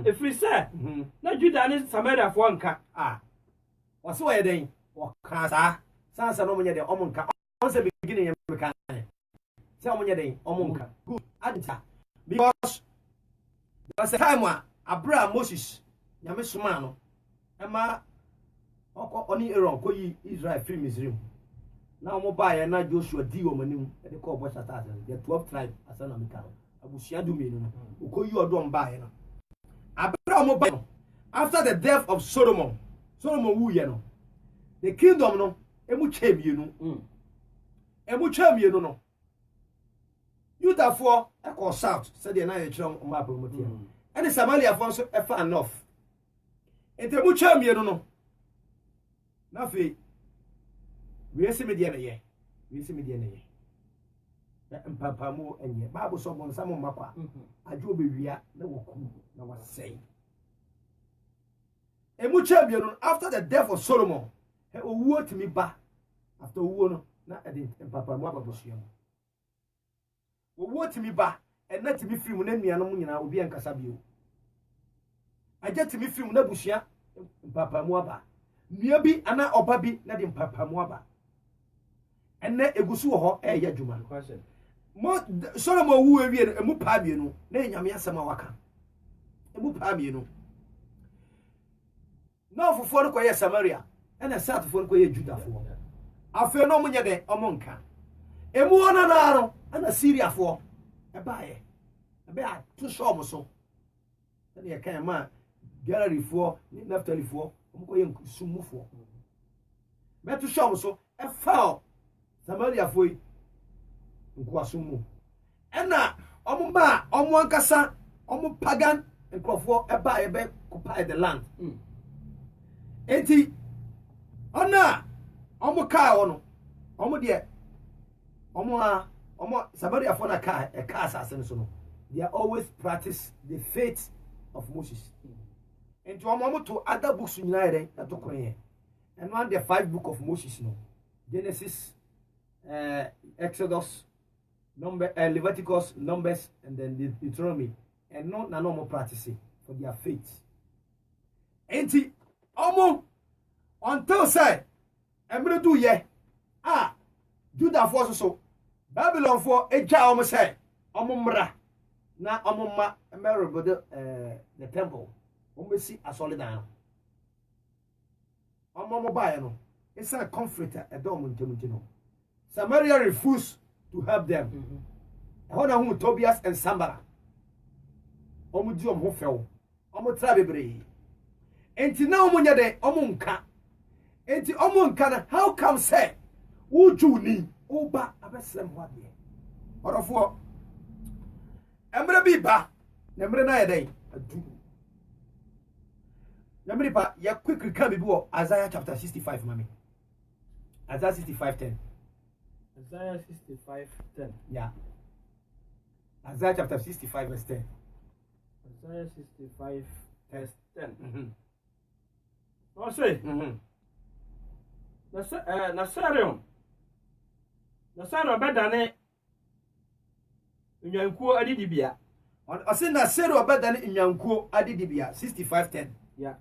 efri se na Juda ni Samaria fo nka wase wo yeden o ka sa sansa no munye de omunka on se beginning yem ka se omunye de omunka good adita because there was a time when Abraham Moses nyame soma no ema oni Aaron ko yi Israel free Misraim na mo ba ya na Joshua di o manim e de ko bo shata the 12 tribe asana meka abusia du menu no ukoyi odom ba ya no Abraham ba no after the death of Solomon wu ye no the kingdom no emu chemienu no Yudafo e ko south said the na ye kire map promote and Samaria for so e fa north emu chemienu no na fe we see me dia na ye mpapamu enye Bible so bon samo makwa ajo bewia na woku na wasei emu champion after the death of Solomon he owuo timi ba after owuo no na ede mpapamu ababosia owuo timi ba na timi film na nuanom nyina obi enkasa bio aja timi film na busia mpapamu aba nua bi ana oba bi na de mpapamu aba enne egusu ho ya djuma mo Solomon wu ewie emu pa bienu na nyame asema waka emu pa bienu na ofofo no koye Samaria ena satfo no koye Judafo afi no munye de omonka emu ona naaro ana Syriafo ebe a to show mo so na ye kan ma Galarifo ni Naphthalifo mo koye sumufo be to show mo so e fa Samaria foi nkwasumu ena omba omwankasa pagan nkrofo eba ebe occupy the land enti ona omuka wono de Samaria for na ka asase so no they are always practice the faith of Moses enti to other books nyina ere na to kwenye and one the 5 book of Moses no Genesis, Exodus, Leviticus, Numbers, and then Deuteronomy. and no na no practice for their faith. Enti omo until say emre do ye Judah for so Babylon for eja omo say omo mra na omo ma emerebo the temple omo si asole dan omo buy no it's a comforter a dom no Samaria refused to help them. Who Tobias and Sambara omo di omo fell omo tra bebre enti na omo nya de omo nka enti omo nka na how come say wo juni oba abeslem ho ade orofo emre bi ba na emre na yeden adu na emre pa ya quick can be wo Isaiah chapter 65 mami Isaiah 65:10 Isaiah 65:10 yeah Isaiah chapter 65 verse 10 Isaiah 65 verse 10 no say na Sarion bedane nyankuo adidibia o say na Sarion bedane nyankuo adidibia 65:10 yeah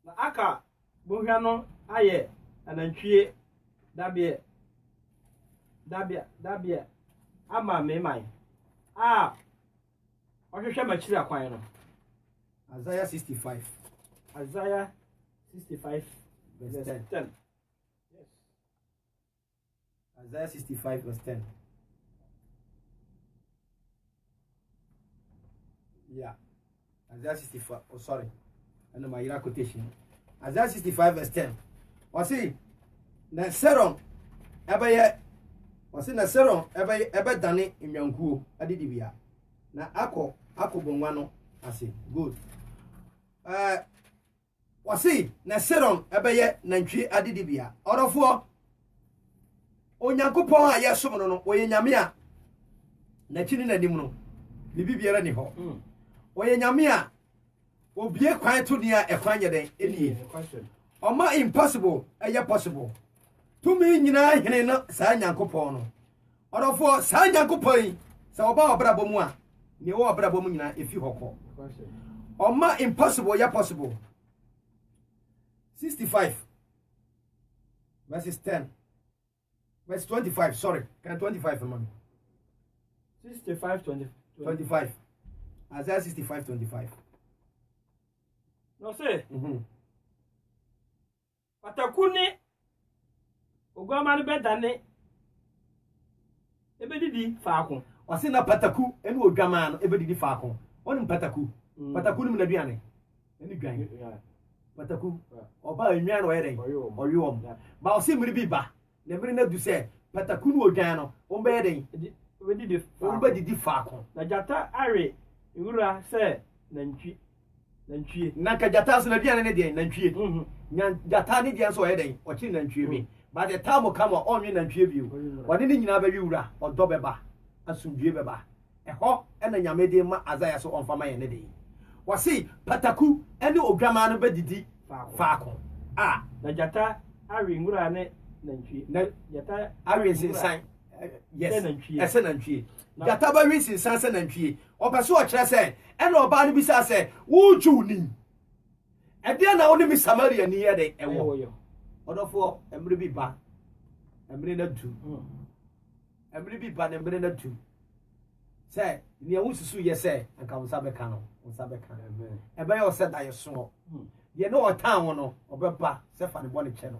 na aka bohwa no aye anantwie dabie ama memai ohwehwe machiri akwan no Isaiah 65 verse 10 yes Isaiah 65 verse 10 yeah Isaiah 65 oh sorry and my ira quotation Isaiah 65 verse 10 o see na Seron ebe dane nyankuo adidibia na akobonwa no ase good wasi na Seron ebe nantwi adidibia orofo onyankopon a yesom no oye nyame a na chini na nim no bibi biara ni ho oye nyame a obie kwan to dia ekwan yeden enie oma impossible eye possible tumi nyina hene no sa nyankopon no orofo sa nyankopon sa oba obrabo mu a ne wo obrabo mu nyina efi hoko oma impossible ya possible 65 verses 10 verse 25 sorry can 25 man 65:25 Isaiah 65:25 no say patakuni ogwamani bedane ebedidi faako o se na pataku eni odwama no ebedidi faako onim pataku pataku nim na duane eni dwan pataku oba enwa no yeden oyom ba o se mmiri bi ba na mmiri na du se pataku no odwan no o be yeden obedidi faako na jata are nwura se nantwie na ka jata so na duane ne de nantwie nya jata ne de so yeden o chi nantwie bi but the time will come on you nantwie bi o de ni nyina ba wi wura o do beba asundue beba eho ena nyame de ma Isaiah so on fama ye ne de wasi pataku ene odwama no bedidi faako na jata awe nwura ne nantwie na jata awe sinsan yes ese nantwie jata ba wi sinsan se nantwie o pese o kire se ena oba no bisa se wo juni ede na woni mi Samaria ni ye de ewo odofo emre bi ba emre na du emre bi ba na emre na du say ni awususu ye say anka unsa beka no unsa beka ebe yo se da ye so ye no otan wo no obeba se fa ne bo ne che no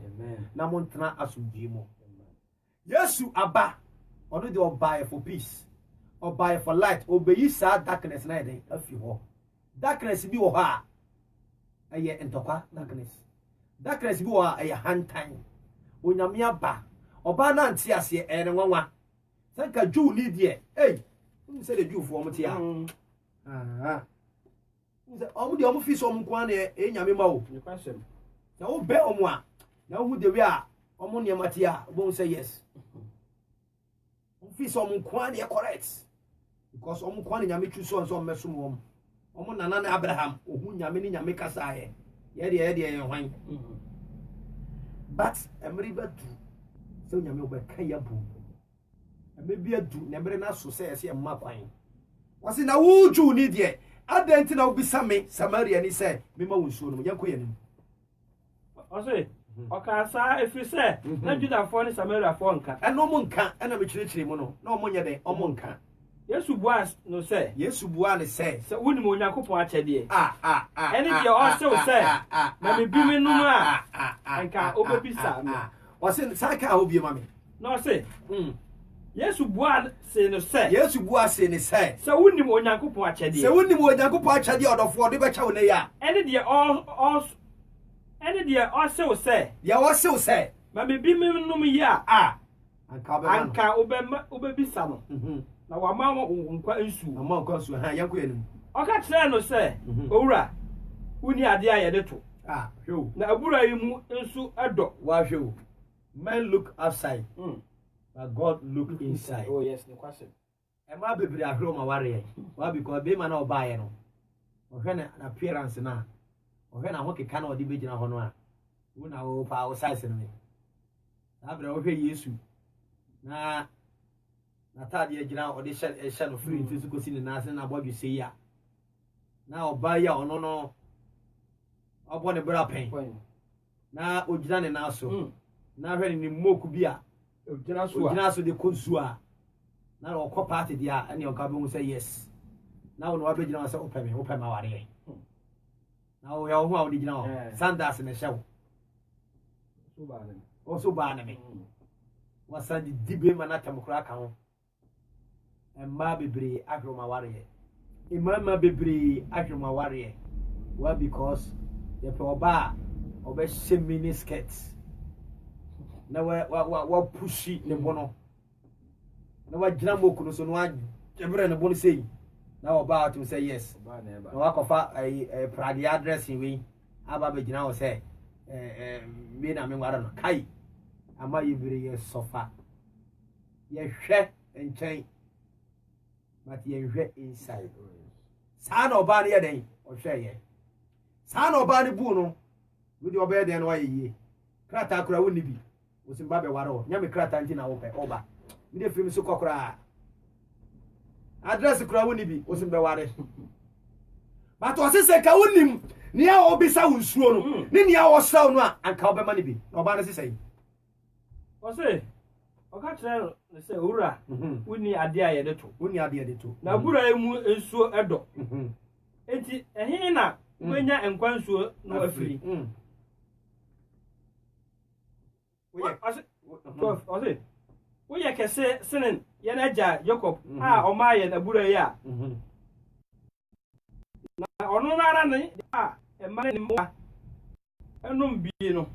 na mo ntena asumdie mo Yesu aba ono de obaye for peace obaye for light obeyi sa darkness na eden afi ho darkness bi wo ha aye entokwa darkness bi wo ha aye hantan onyame aba oba na nti ase ene nwanwa sanka Jew ni de say the Jew for mutia omu de omu fi so omu kwa na enyame ma o na wo be omu a na wo de wi a omu ne matia bo say yes omu fi so omu kwa na correct because omu kwa na nyame twu so nso omu omu nana na Abraham ohu nyame ni nyame kasa ye de hwan but emri batu so nyame oba kan ya bu maybe a do never na so say as a makwan was in a wood you need ye adent na obi same Samaria ni say me ma wonsuo no yanko ye nim o say o ka sa efi say na Juda fo ni Samaria fo nka eno mo nka ena me kyerɛkyerɛ mu no na omo nye den omo nka Yesu buas no say Yesu bua ne say se woni mo Onyankopɔn akyɛde ene ene de o se o say na me bi me no a nka obebisa me was in saka obi ma me no say Yesu bua se no say Yesu bua se ne say se woni mo Onyankopɔn akyɛde se woni mo Onyankopɔn akyɛde odofo de becha wo ne ya ene de o se o say ya wo se o say ma me bi me no me ya anka obebisa no na wa ma nkwa nsu ama nkwa nsu ha yanko yanum oka kyerɛ no sɛ owura woni ade a yɛde to hwew na abura yi mu nsu ɛdɔ wa hwew men look outside but God look inside oh yes ne kwase e ma bebiri ahwero ma ware wa because be ma na obaye no ohwe na appearance na ohwe na ho keka na odi begina ho no a wo na wo pa wo size no me abra ohwe Yesu na tade agina odi hye no free nti ko si ne na ase na bodwe sei ya na obaye ono no obo ne bra pen na ogina ne na so na hwe ne moku bi a ogina so de konsu a na okọ party dia ene oka be hu say yes na wo no abegina wa say opem aware na wo ya ho a wo digina wo sandas ne hye wo so ba ne me wasa di dibe manata mukura ka ho emma bebre agroma ware imama bebre agroma ware well because the oba obe mini skirts na wa pushi ne bono na wa gina moku no so no ajebre ne bono sei na oba to say yes na wa kofa prade address we aba be gina wo say me na me nwara no kai ama yebere ye sofa ye hwe enchen but ye hwe inside sa na oba ne ye den o hwe ye sa na oba ne bu no we di oba ye den no wa ye krata kura woni bi osimba be ware o nyame krata nti na wo pe oba mi de film so kokora address kura woni bi osimba ware but o se ka wonim ni a obisa wonsuo no ni ni a wo saw no a anka obema ne bi oba ne se sei o se oka kyerɛ no sɛ owura woni ade a yɛde to na bura emu nsuo ɛdɔ enti ɛhe na wenya nkwa nsuo no afiri ɔse woyɛ kɛse senen yɛn agya Jacob a ɔma yɛ na bura yi a na ɔno nara ne a ɛma ne mmoa ɛnom bie no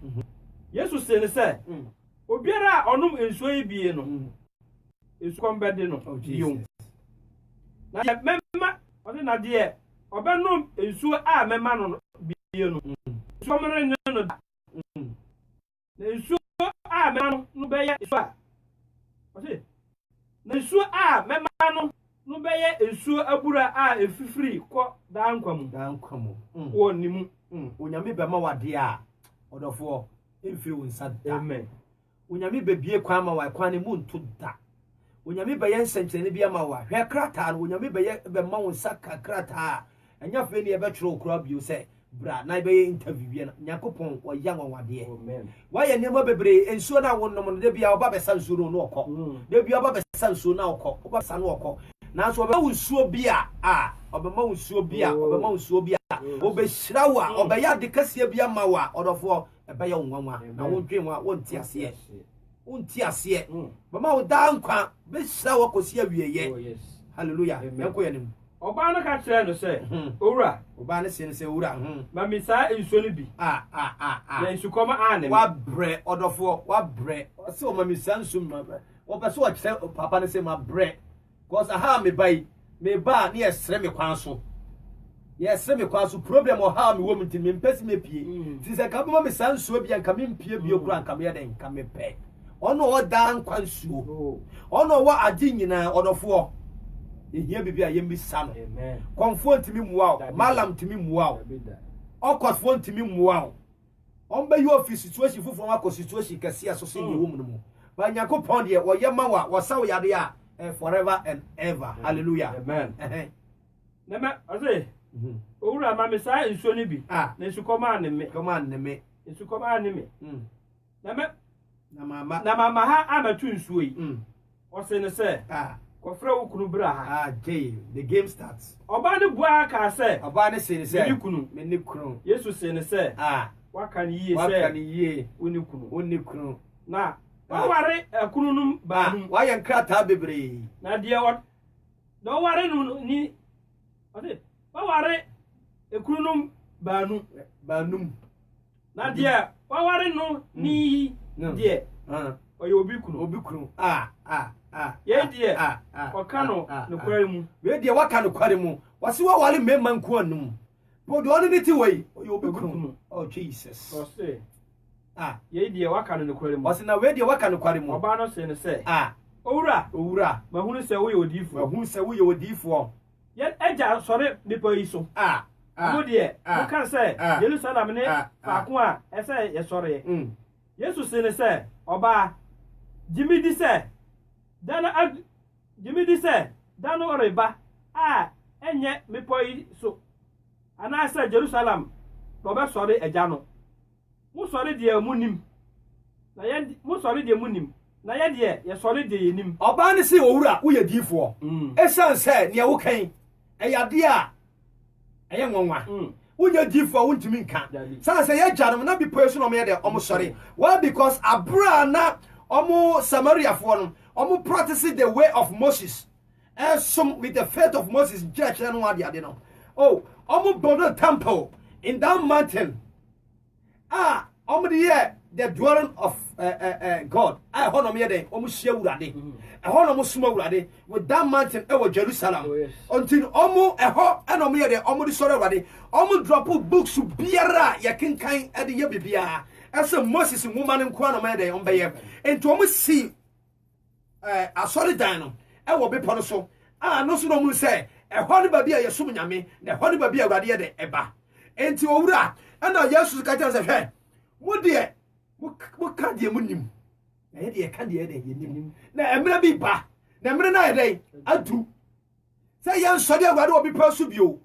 Yesu se ne sɛ obiara onom ensuo yi bie no esu kombede no biom na ye memma ode na de obenom ensuo a memma no bie no so mere no na ensuo a memma no beye esu a ode na ensuo a memma no beye ensuo abura a efifiri kɔ dankwam wo nimu onyame be ma wade a odofo emfiri wonsa amen onyame bebie kwa ma wa kwa ne mu nto da onyame be ye nsenkyene bia ma wa hwe krata no onyame be ma won saka krata anya fe ne ye be tworo okura bio se bra na be ye interview bia nyakopon wo ya nwanwade amen wa ye ne mo bebre ensuo na wonnom no de bia oba be sansuro no okọ de bia oba be sansuo na okọ oba sa no okọ na so oba wonsuo bia oba ma wonsuo bia oba ma wonsuo bia oba hyirawa oba ya de kase bia ma wa odofo ebe ya nwanwa na wonтwe wa wonti ase bama wo dan kwa be hyira wo kosi awieye hallelujah yanko yanim oba no ka kyerɛ no sɛ owura oba ne se owura ma mi saa ensuo no bi na nsukɔma ane wa bre odofo wa bre se o ma mi saa nsu ma wo pɛ so wa kyerɛ papa ne se ma bre cause aha me ba ne yesre me kwan so problem o ha me wo mti me mpesi me pie ti se ka bama me saa nsuo bia nka me mpie bia kura nka me ya den nka me pɛ ono o dan kwan nsuo ono wa ade nyina odofo ehia bibia yembi sa no konfo ntimi muwa malam ntimi muwa okosfo ntimi muwa ombe yo office situation fofo akọ situation kase aso se ni wo mu no ba Nyankopon de wo ye ma wa saw yade a forever and ever. Hallelujah. Amen. Na me ose owura ma me sa nsuo ni bi na nsukoma ne me nsukoma ne me na me na mama ha amatu nsuo yi ose ne se kofre wo kunu bra ha the game starts. Oba ne bua ka se oba ne se me ni kunu Yesu se ne se waka ni yie woni kunu na waware kunu num ba num wa yan krata bebre na de wo do ware nu ni ade waware kunu num ba num na de waware nu ni de oyo obi kunu ye de waka no kware mu we de waka no kware mu wase waware memma nku anum bodo oni niti wei oyo obi kunu. Oh Jesus. Ose ye de waka no kware mu wase na we de waka no kware mu oba no se ne se owura ma hunu se wo ye odifo ye eja sore nipa yi so mo de mo kan se Jerusalem ne faako a ese ye sore Yesu se ne se oba jimidi se dana oreba enye mepo yi so ana se Jerusalem to be sore eja no mo sore de amunim na ye mo sore de amunim na ye de ye sore de yenim oba ne se owura wo ye difo esan se ne wo kan eyade a eye nwanwa wo ye difo wo ntimi nka san se ye janom na bi poesu no me de omo sore why because abra na omo Samaria fo no omo practice the way of Moses and some with the faith of Moses church and what they no omo build a temple in that mountain omo the dwelling of God hono me de omo hia urade hono mo suma urade with that mountain e Jerusalem until omo ho eno me de omo di sore urade omo drop books biara ya kenkan e de ye bibia as Moses woman nko na me de on beye ento omo si asori dan no e wo be pono so no so no mu se ho ne ba bia ye sum nyame na ho ne ba bia urade ye de eba enti owura na Jesus ka tell se hwe wo de wo ka de munim na ye de ka de ye nim na emre bi ba na emre na ye de adu se ye nsode urade obi pa so bio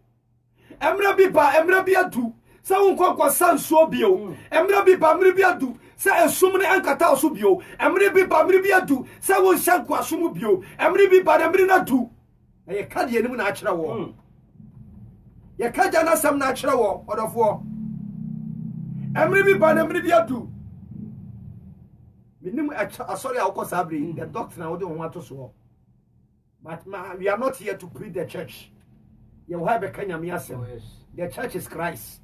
emre bi ba emre bi adu se won kokko sanso bio emre bi ba emre bi adu se esum ne ankata so bio emre bi ba emre bi adu se won shanko asum bio emre bi ba emre na du na ye ka de nim na akere wo ye ka ja na sam na akere wo odofo emre bi ba emre bi adu minim sorry I will say the doctrine I don't want to so but we are not here to preach the church you will have a Kenya miasem the church is Christ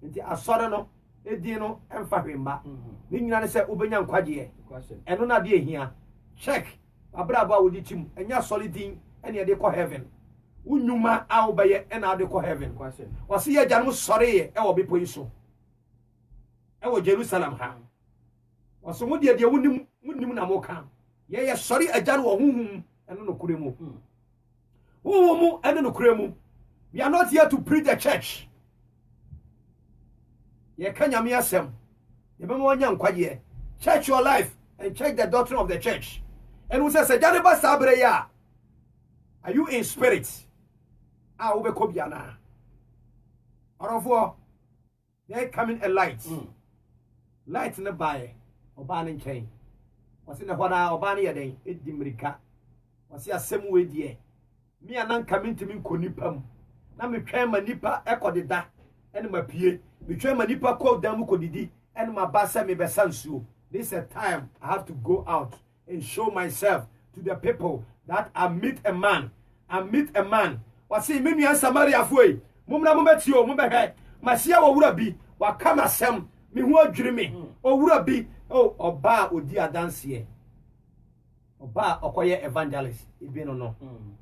nti asore no edin no emfa hwemba ni nyina ne se obenya nkwaje eno na de ehia check abraba wodi tim enya solidin ene de ko heaven unyuma a obeye ena de ko heaven wase ye janum sore ye e wo bepo yiso e wo Jerusalem ha waso mo de wonim na mo kan ye sore ajan wo huhum eno no kuremu huhum eno no kuremu we are not here to preach the church ye kanya me asem ye be mo nya nkwaje check your life and check the doctrine of the church and we say jare ba sabre ya are you in spirit wo be ko biana orofo they coming a light light na bae oba ne nchen wase ne hoda oba ne yeden edimirika wase asem we die mi anan kamintimi nkonipam na metwan manipa ekodeda ene mapie metwan manipa ko dam kodidi ene mabasa me besansuo. This is a time I have to go out and show myself to the people that I meet a man wase me nua Samaria foi mumna mumetio mumbehe masia wo wura bi wakama sem me hu adwiri me owura bi oba odi adanse oba okoye evangelist ibi no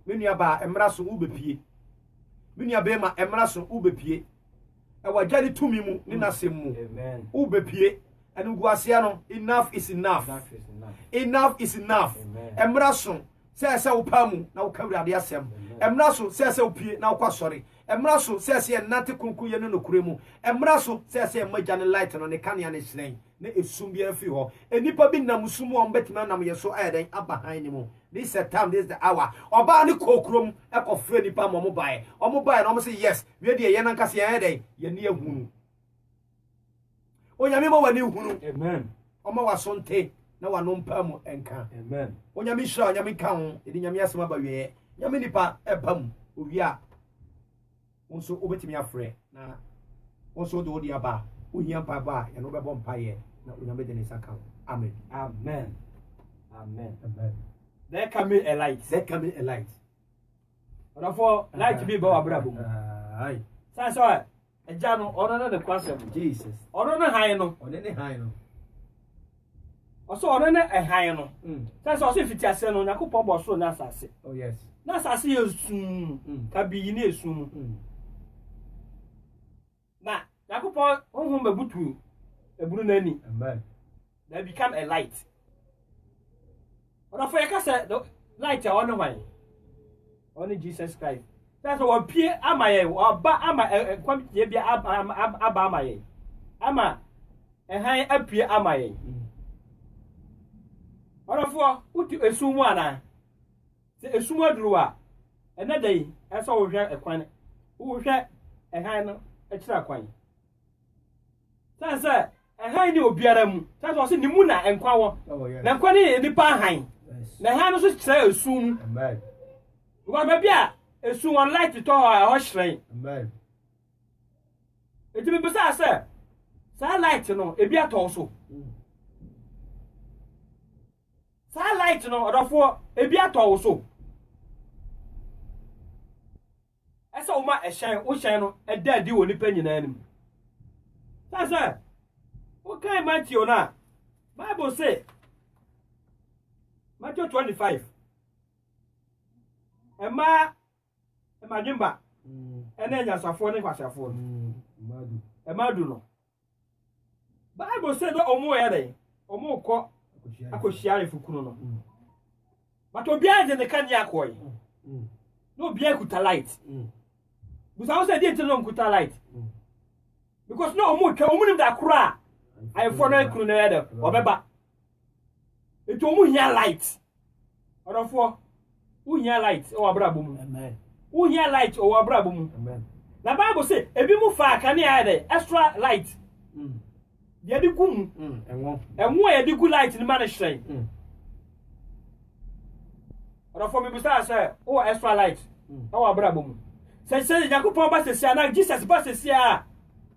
me nua ba emra so ubepie me nua be ma emra so ubepie e wajari tumi mu ni nasem mu ubepie enu guasia no enough is enough emra so se upamu na ukawurade asem emra so se upie na ukwa sori emraso se nante kunku ye no kuremu emraso se magya ne light no ne kanea ne hyerɛn na esum bi afi ho enipa bi nam sum o mbetima nam ye so ayeden abahan ni mu this is the time, this is the hour oba ne kokrom ekofre nipa mo bae na mo say yes we de ye nanka se ayeden ye ne ehunu onyame mo wani ehunu amen oma wasonte na wanompa mu enka amen onyame hira onyame ka ho edi nyame asema ba we nyame nipa ebam owia wonso obetimi afre na wonso do di aba ohia pa ba ye no bebo mpaye na onyame de ne saka amen amen there can be a light therefore light be ba abrabo ai so eja no ono na the concept Jesus ono na han no also ono na han no so fiti ase no yakopɔ bɔ so na asase oh yes na asase yesum ka bi na esum na yakopɔ honhom babutu eburu nani amen they become a light or for yakase the light ono wan only Jesus Christ that's what pie amaye oba ama kwamtie bia aba amaye ama ehan apie amaye orafo uti esumu ana se esumu aduruwa ena dai esa wo hwe ekwan wo hwe ehan no ekira kwan sanse ehan ni obiara mu sanse o se ni mu na enkwa wo na enkwa ni nipa han na ehan no so kira esumu amen wo ba bia esu one light to ho shrine amen eti bi bisa se sa light no ebi ato so sa light no odofo ebi ato so esa o ma ehyan o hyan no eda di woni pa nyina anim sa o kai Matthew na Bible say Matthew 25 Emma Jimba ene nyasafo ne kwasafo Emadu no Bible say do omo yere omo kọ akohia refukunu no but obi aje ne kan yakoy no obi akuta light busa say dey tell no kuta light because no omo twa omo nim da kura I for no kunu na yede obeba eto omo hia light odofo uhia light o abrabo mu amen uhia light o abrabo mu amen na Bible say ebi mu fa kan ya de extra light ye di gum enwo ye di gu light ni ma na hyen odofo me bisa say o extra light o abrabo mu se Yakopon ba se na Jesus ba se a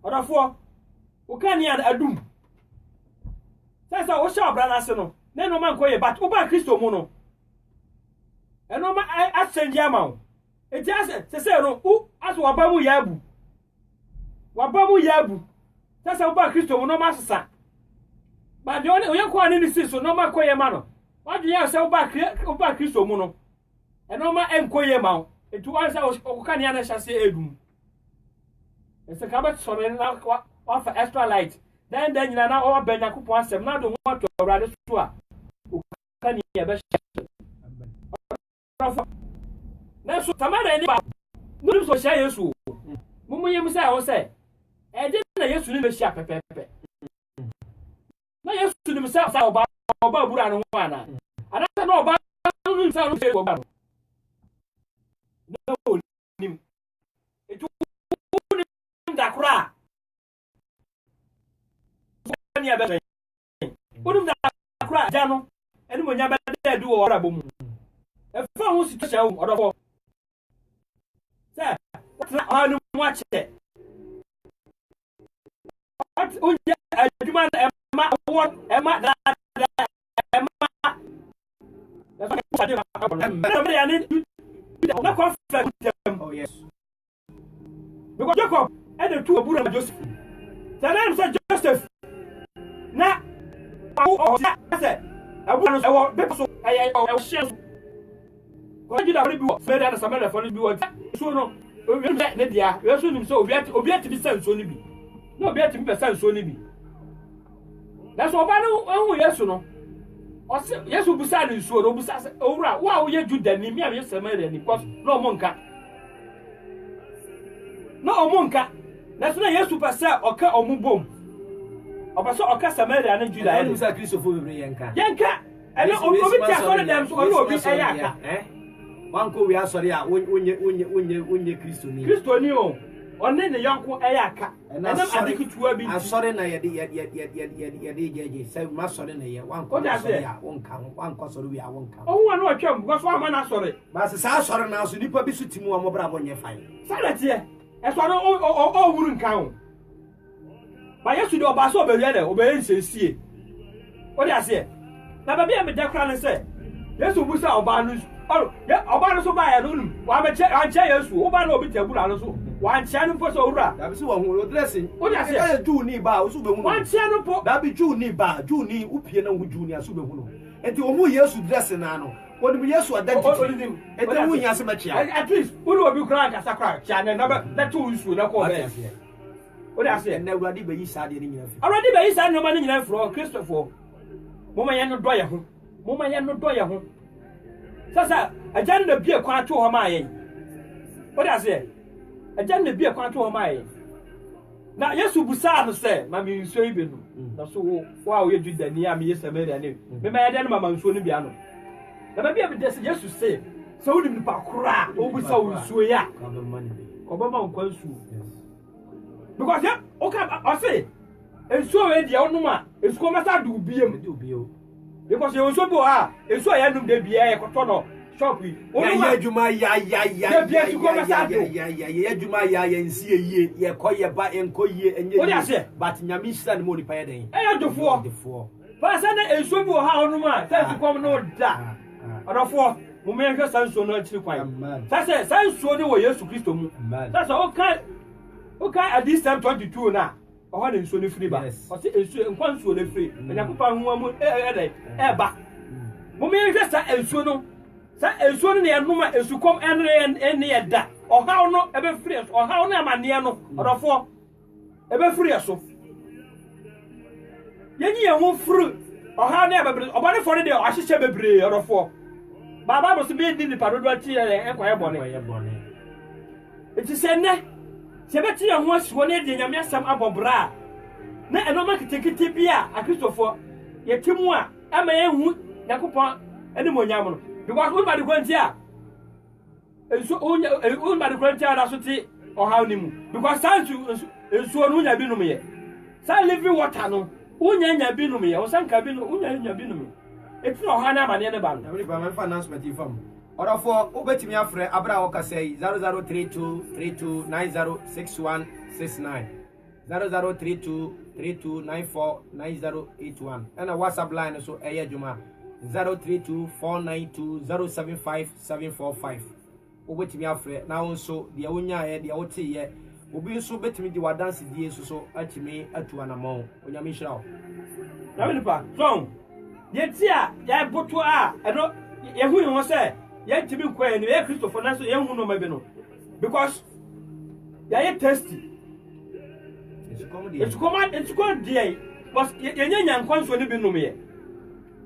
odofo o kan ya adum se o sha obra na se no na no man ko ye but o ba Kristo mu no eno ma asenge ama eti se no u aso wabamu yabu se o ba Kristo mu no ma sesa ba de onye ko ani ni si so no ma koye ma no wadu ya se o ba Kristo mu no eno ma enkoye ma eti wan se o kan ya na hyase edum ese ka ba so na offer extra light then nyina na o ba Yakopon asem na do ho to awrade so a o kan ya ba na so tamara ni ba no so sha Yesu mumu yem say wo say e de na Yesu ni be sha pepepe na Yesu ni say oba buru anu ho ana ana na oba ni say no say oba no nim etu ni da kura ni abe unum da kura jano eni mo nya ba de du wo rabo mu efa ho si twa wo odofo se na anu mu ache what unja aduma ema won ema da ema da so ka de ma ya ni na ko fa dem oh yes because Jacob and the two abura Joseph the name say Joseph na o say abura no e be so aye o share ko jida bi wo me da samara fo ni bi wo so no we ne dia we so nim so obi ati bi sanso ni bi na obi ati bi sanso ni bi that's oba no hu Yesu no o se Yesu busa ni so no busa owura wa wo ye Juda ni mi am ye samara ni because no mo nka na omunka na so na Yesu pasa oka omubom opasa oka Samaria na Juda ya musa Christopher bebre yenka ene obi ti asore dem so obi ayaka wanko wi asore a onye Kristo ni o onne ne yanko ayaka ene adikituwa bi asore na yede jeje say ma sore na ye wanko asore a wanko sore wi a wonka ohun anu atwam because wa ma na sore ba se sa sore na so nipa bi so timu wa mobra bonye fain salate e so o wuru nkan o ba Yesu de oba so obewie de obeyi nsensie o de ase na ba bia me de kra ne se Yesu busa oba no oba no so ba ya no wa me che anche Yesu oba no obi tabura no so wa anche no po so wura da bi so wa hu dressing o de ase e ju ni ba o so be hu wa anche no po da bi ju ni upie na hu ju ni aso be hu no enti o hu Yesu dressing na no o de Yesu identity enti hu nya se ma chia at least wo do obi kra ka sakra chia na to usu na ko be o de ase na Awurade be yi sa de ni nyina fi Awurade be yi sa no ma ni nyina fro Christopher moma ye no do ye ho sasa agenda bia kwa to ho ma ye o da se agenda bia kwa to ho ma ye na Yesu busa no se ma mi nso ibe no na so wo a wo ye Juda ni a mi ye Samaria ni me ma ye de no ma nso no bia no na ba bia be de se Yesu se so wo ni pa kura o busa wo nso ya ko ba ma nkwa nso because ya o ka o se enso we dia onuma esuko masa du biem because you so bo ha enso ya num de bia e koto no shop yi ya adwuma ya adwuma ya nsie yie ye koye ba enko yie enye but nyame hira ne mo ni pa ye den e adofo ba sa na enso bo ha onuma sa esuko no da adofo mo me hwe sanso no akiri kwan sa sanso ne wo Yesu Kristo mu sa o ka at this time 22 na o ha ne nso ne free ba o se enso nkwan nso ne free na kopa ho mu ba mo me hwe sa enso no ne enuma esukom ene ye da o ha no ebe free o ha no amane no odofo ebe free so yenyi ye ho free o ha no ebe o bone for de o ahihye bebre odofo baba bo so be di ni padodo ati ekwaye bone eti se ne se beti ye ho asiwo ne de nyame asam abobra na enoma kitekete bia akristoфо ye timu a ama ye hu yakopon ene monyam no because we body kwantia enso we body kwantia da so ti o ha ni mu because sansu enso no nya binum ye san living water no unya nya binum ye o san ka binum unya nya binum eti o ha na amane ne ba no every ba man announcement ifam order for obetimi afre abra wo ka say 003232906169 003232949081 and a WhatsApp line so eye juma 032492075745 obetimi afre na wonso de wonya ye de wote ye obi nso betimi di wadanse die so atimi atu anamon onyame hira o na me pa so ye ti a ya boto a eno ye hu ho se ye timi kwa ni ye Christopher na so ye hu no ma bi no because ye tasty it's come there but ye nya nkwan so ni bi no me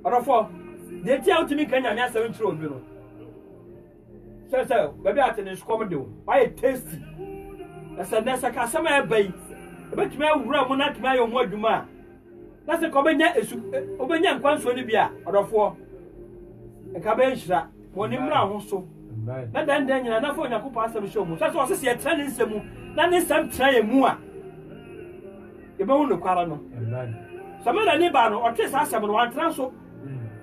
orofo de ti a utimi kan nyame asem ntro obi no so baby atene it's come there why tasty esa nesa ka sama e bai e betimi awura mu na timi ayo mu adwuma na se ko benya esu obenya nkwan so ni bi a orofo e ka be nhira woni mra ho so na dan nyina na fo nyakopa asem show mu so se ye tra ne nsemu na ne nsem tra ye mu a ebe hu no kwara no Samara ni ba no o tese asem no wantra so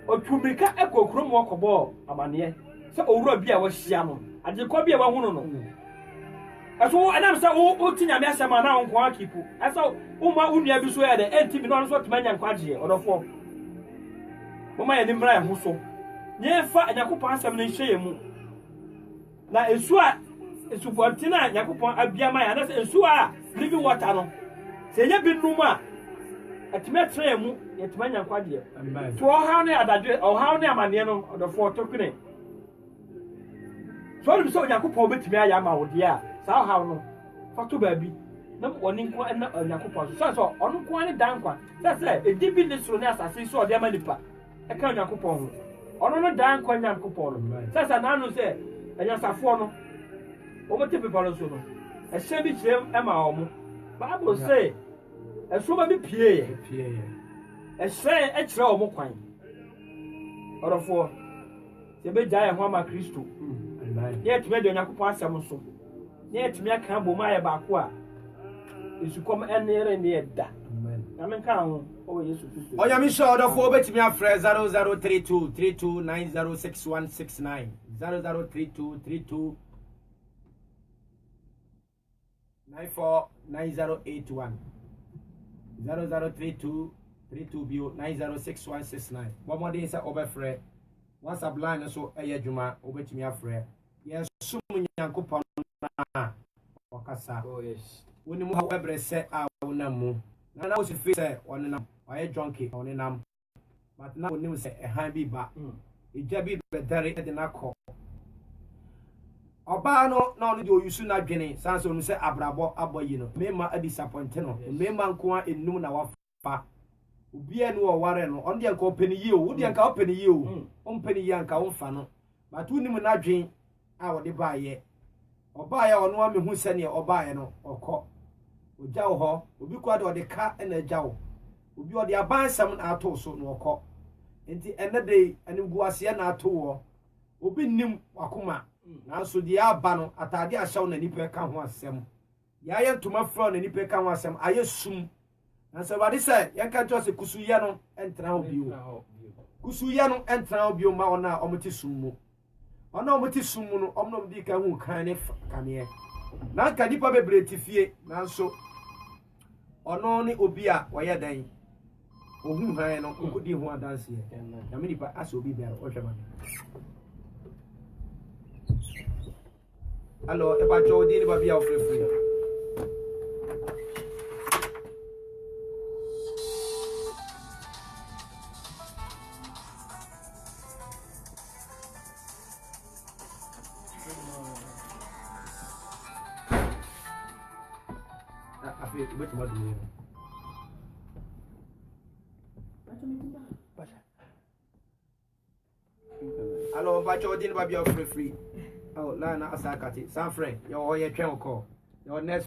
o twumika ekokro mu okobo amane se owura bia wa hia no agekwa bia wa hu no aso anam se o tinya me asem na onko akipu aso uma unua bi so ya de enti bi no so tmanya nkwaje odofo mama ya ni mra ho so nye fa anyakopon asem no nhye mu na esu a esu pontina anyakopon abiama ya na se esu a living water no se nya bi numa atimetre mu yetimanya nkwaje to o ha ne adadwe o ha ne amane no odofo tokune so so anyakopon betimi aya ma wo dia sa ha no fato baabi na woni nko na anyakopon so ono nko ne dankwa se edibi ne soro ne asase so ode amanipa e ka anyakopon ho ono no dankwa anyakopon no se na no se anyasafo no o bote pepa no so no a shabby trim Emma. Bible say, a swimmer be pie, a say a trail more quine. Or of four, the bed die and Homa Christo. Yet, made an aqua samoso. Yet, me a cambo my bakwa. Is to come and near and near that. I mean, come over you. Oh, yeah, Miss Shaw, the 4 bet me up, 0032 32906169 0032 32 949081 0032 32 906169. One more day is over free. Once a blind so a juma over to me a free. Yes, soon Yankupon. Oh, yes. When you have say, I will know. Now, I was a face on an I junkie on an arm. But now, when you say a high be back, it jabby better than a call. Obano, no, you soon not getting Sanson say Abrabo, Aboyino, Mema a disappointment, Mema Qua in noon our fa. Ubia no warren on the company you, would the company you, on penny yanka on funnel. But when you not drink, I would buy ye. Or buy on one who send you or buy no or call. Ujaw ho, ubi quad or the car and a jow. Ubi or the abide someone out also no call. In the end of the day, and you go as yana to Ubi nim wakuma. Now so the abano at idea shown any pair can one sem. Yayan to my front any pair can one sem. I assume. And so what he said, Yanka just a Kusuyano and Traubio. Kusuyano and Traubio Maona Omitisumu. Ono Omitisumu, Omno Dika who kind of come here. Now can you probably fee, now so. Only Obia, why are they? Oh, whom I know who could do one dance here. I mean, if I ask, will be there, Ochaman. Hello, if I told you about be out free. I feel wait what do you hello, if I told you about be out free. Oh, Lana Asakati, San Frank, your channel call. Your next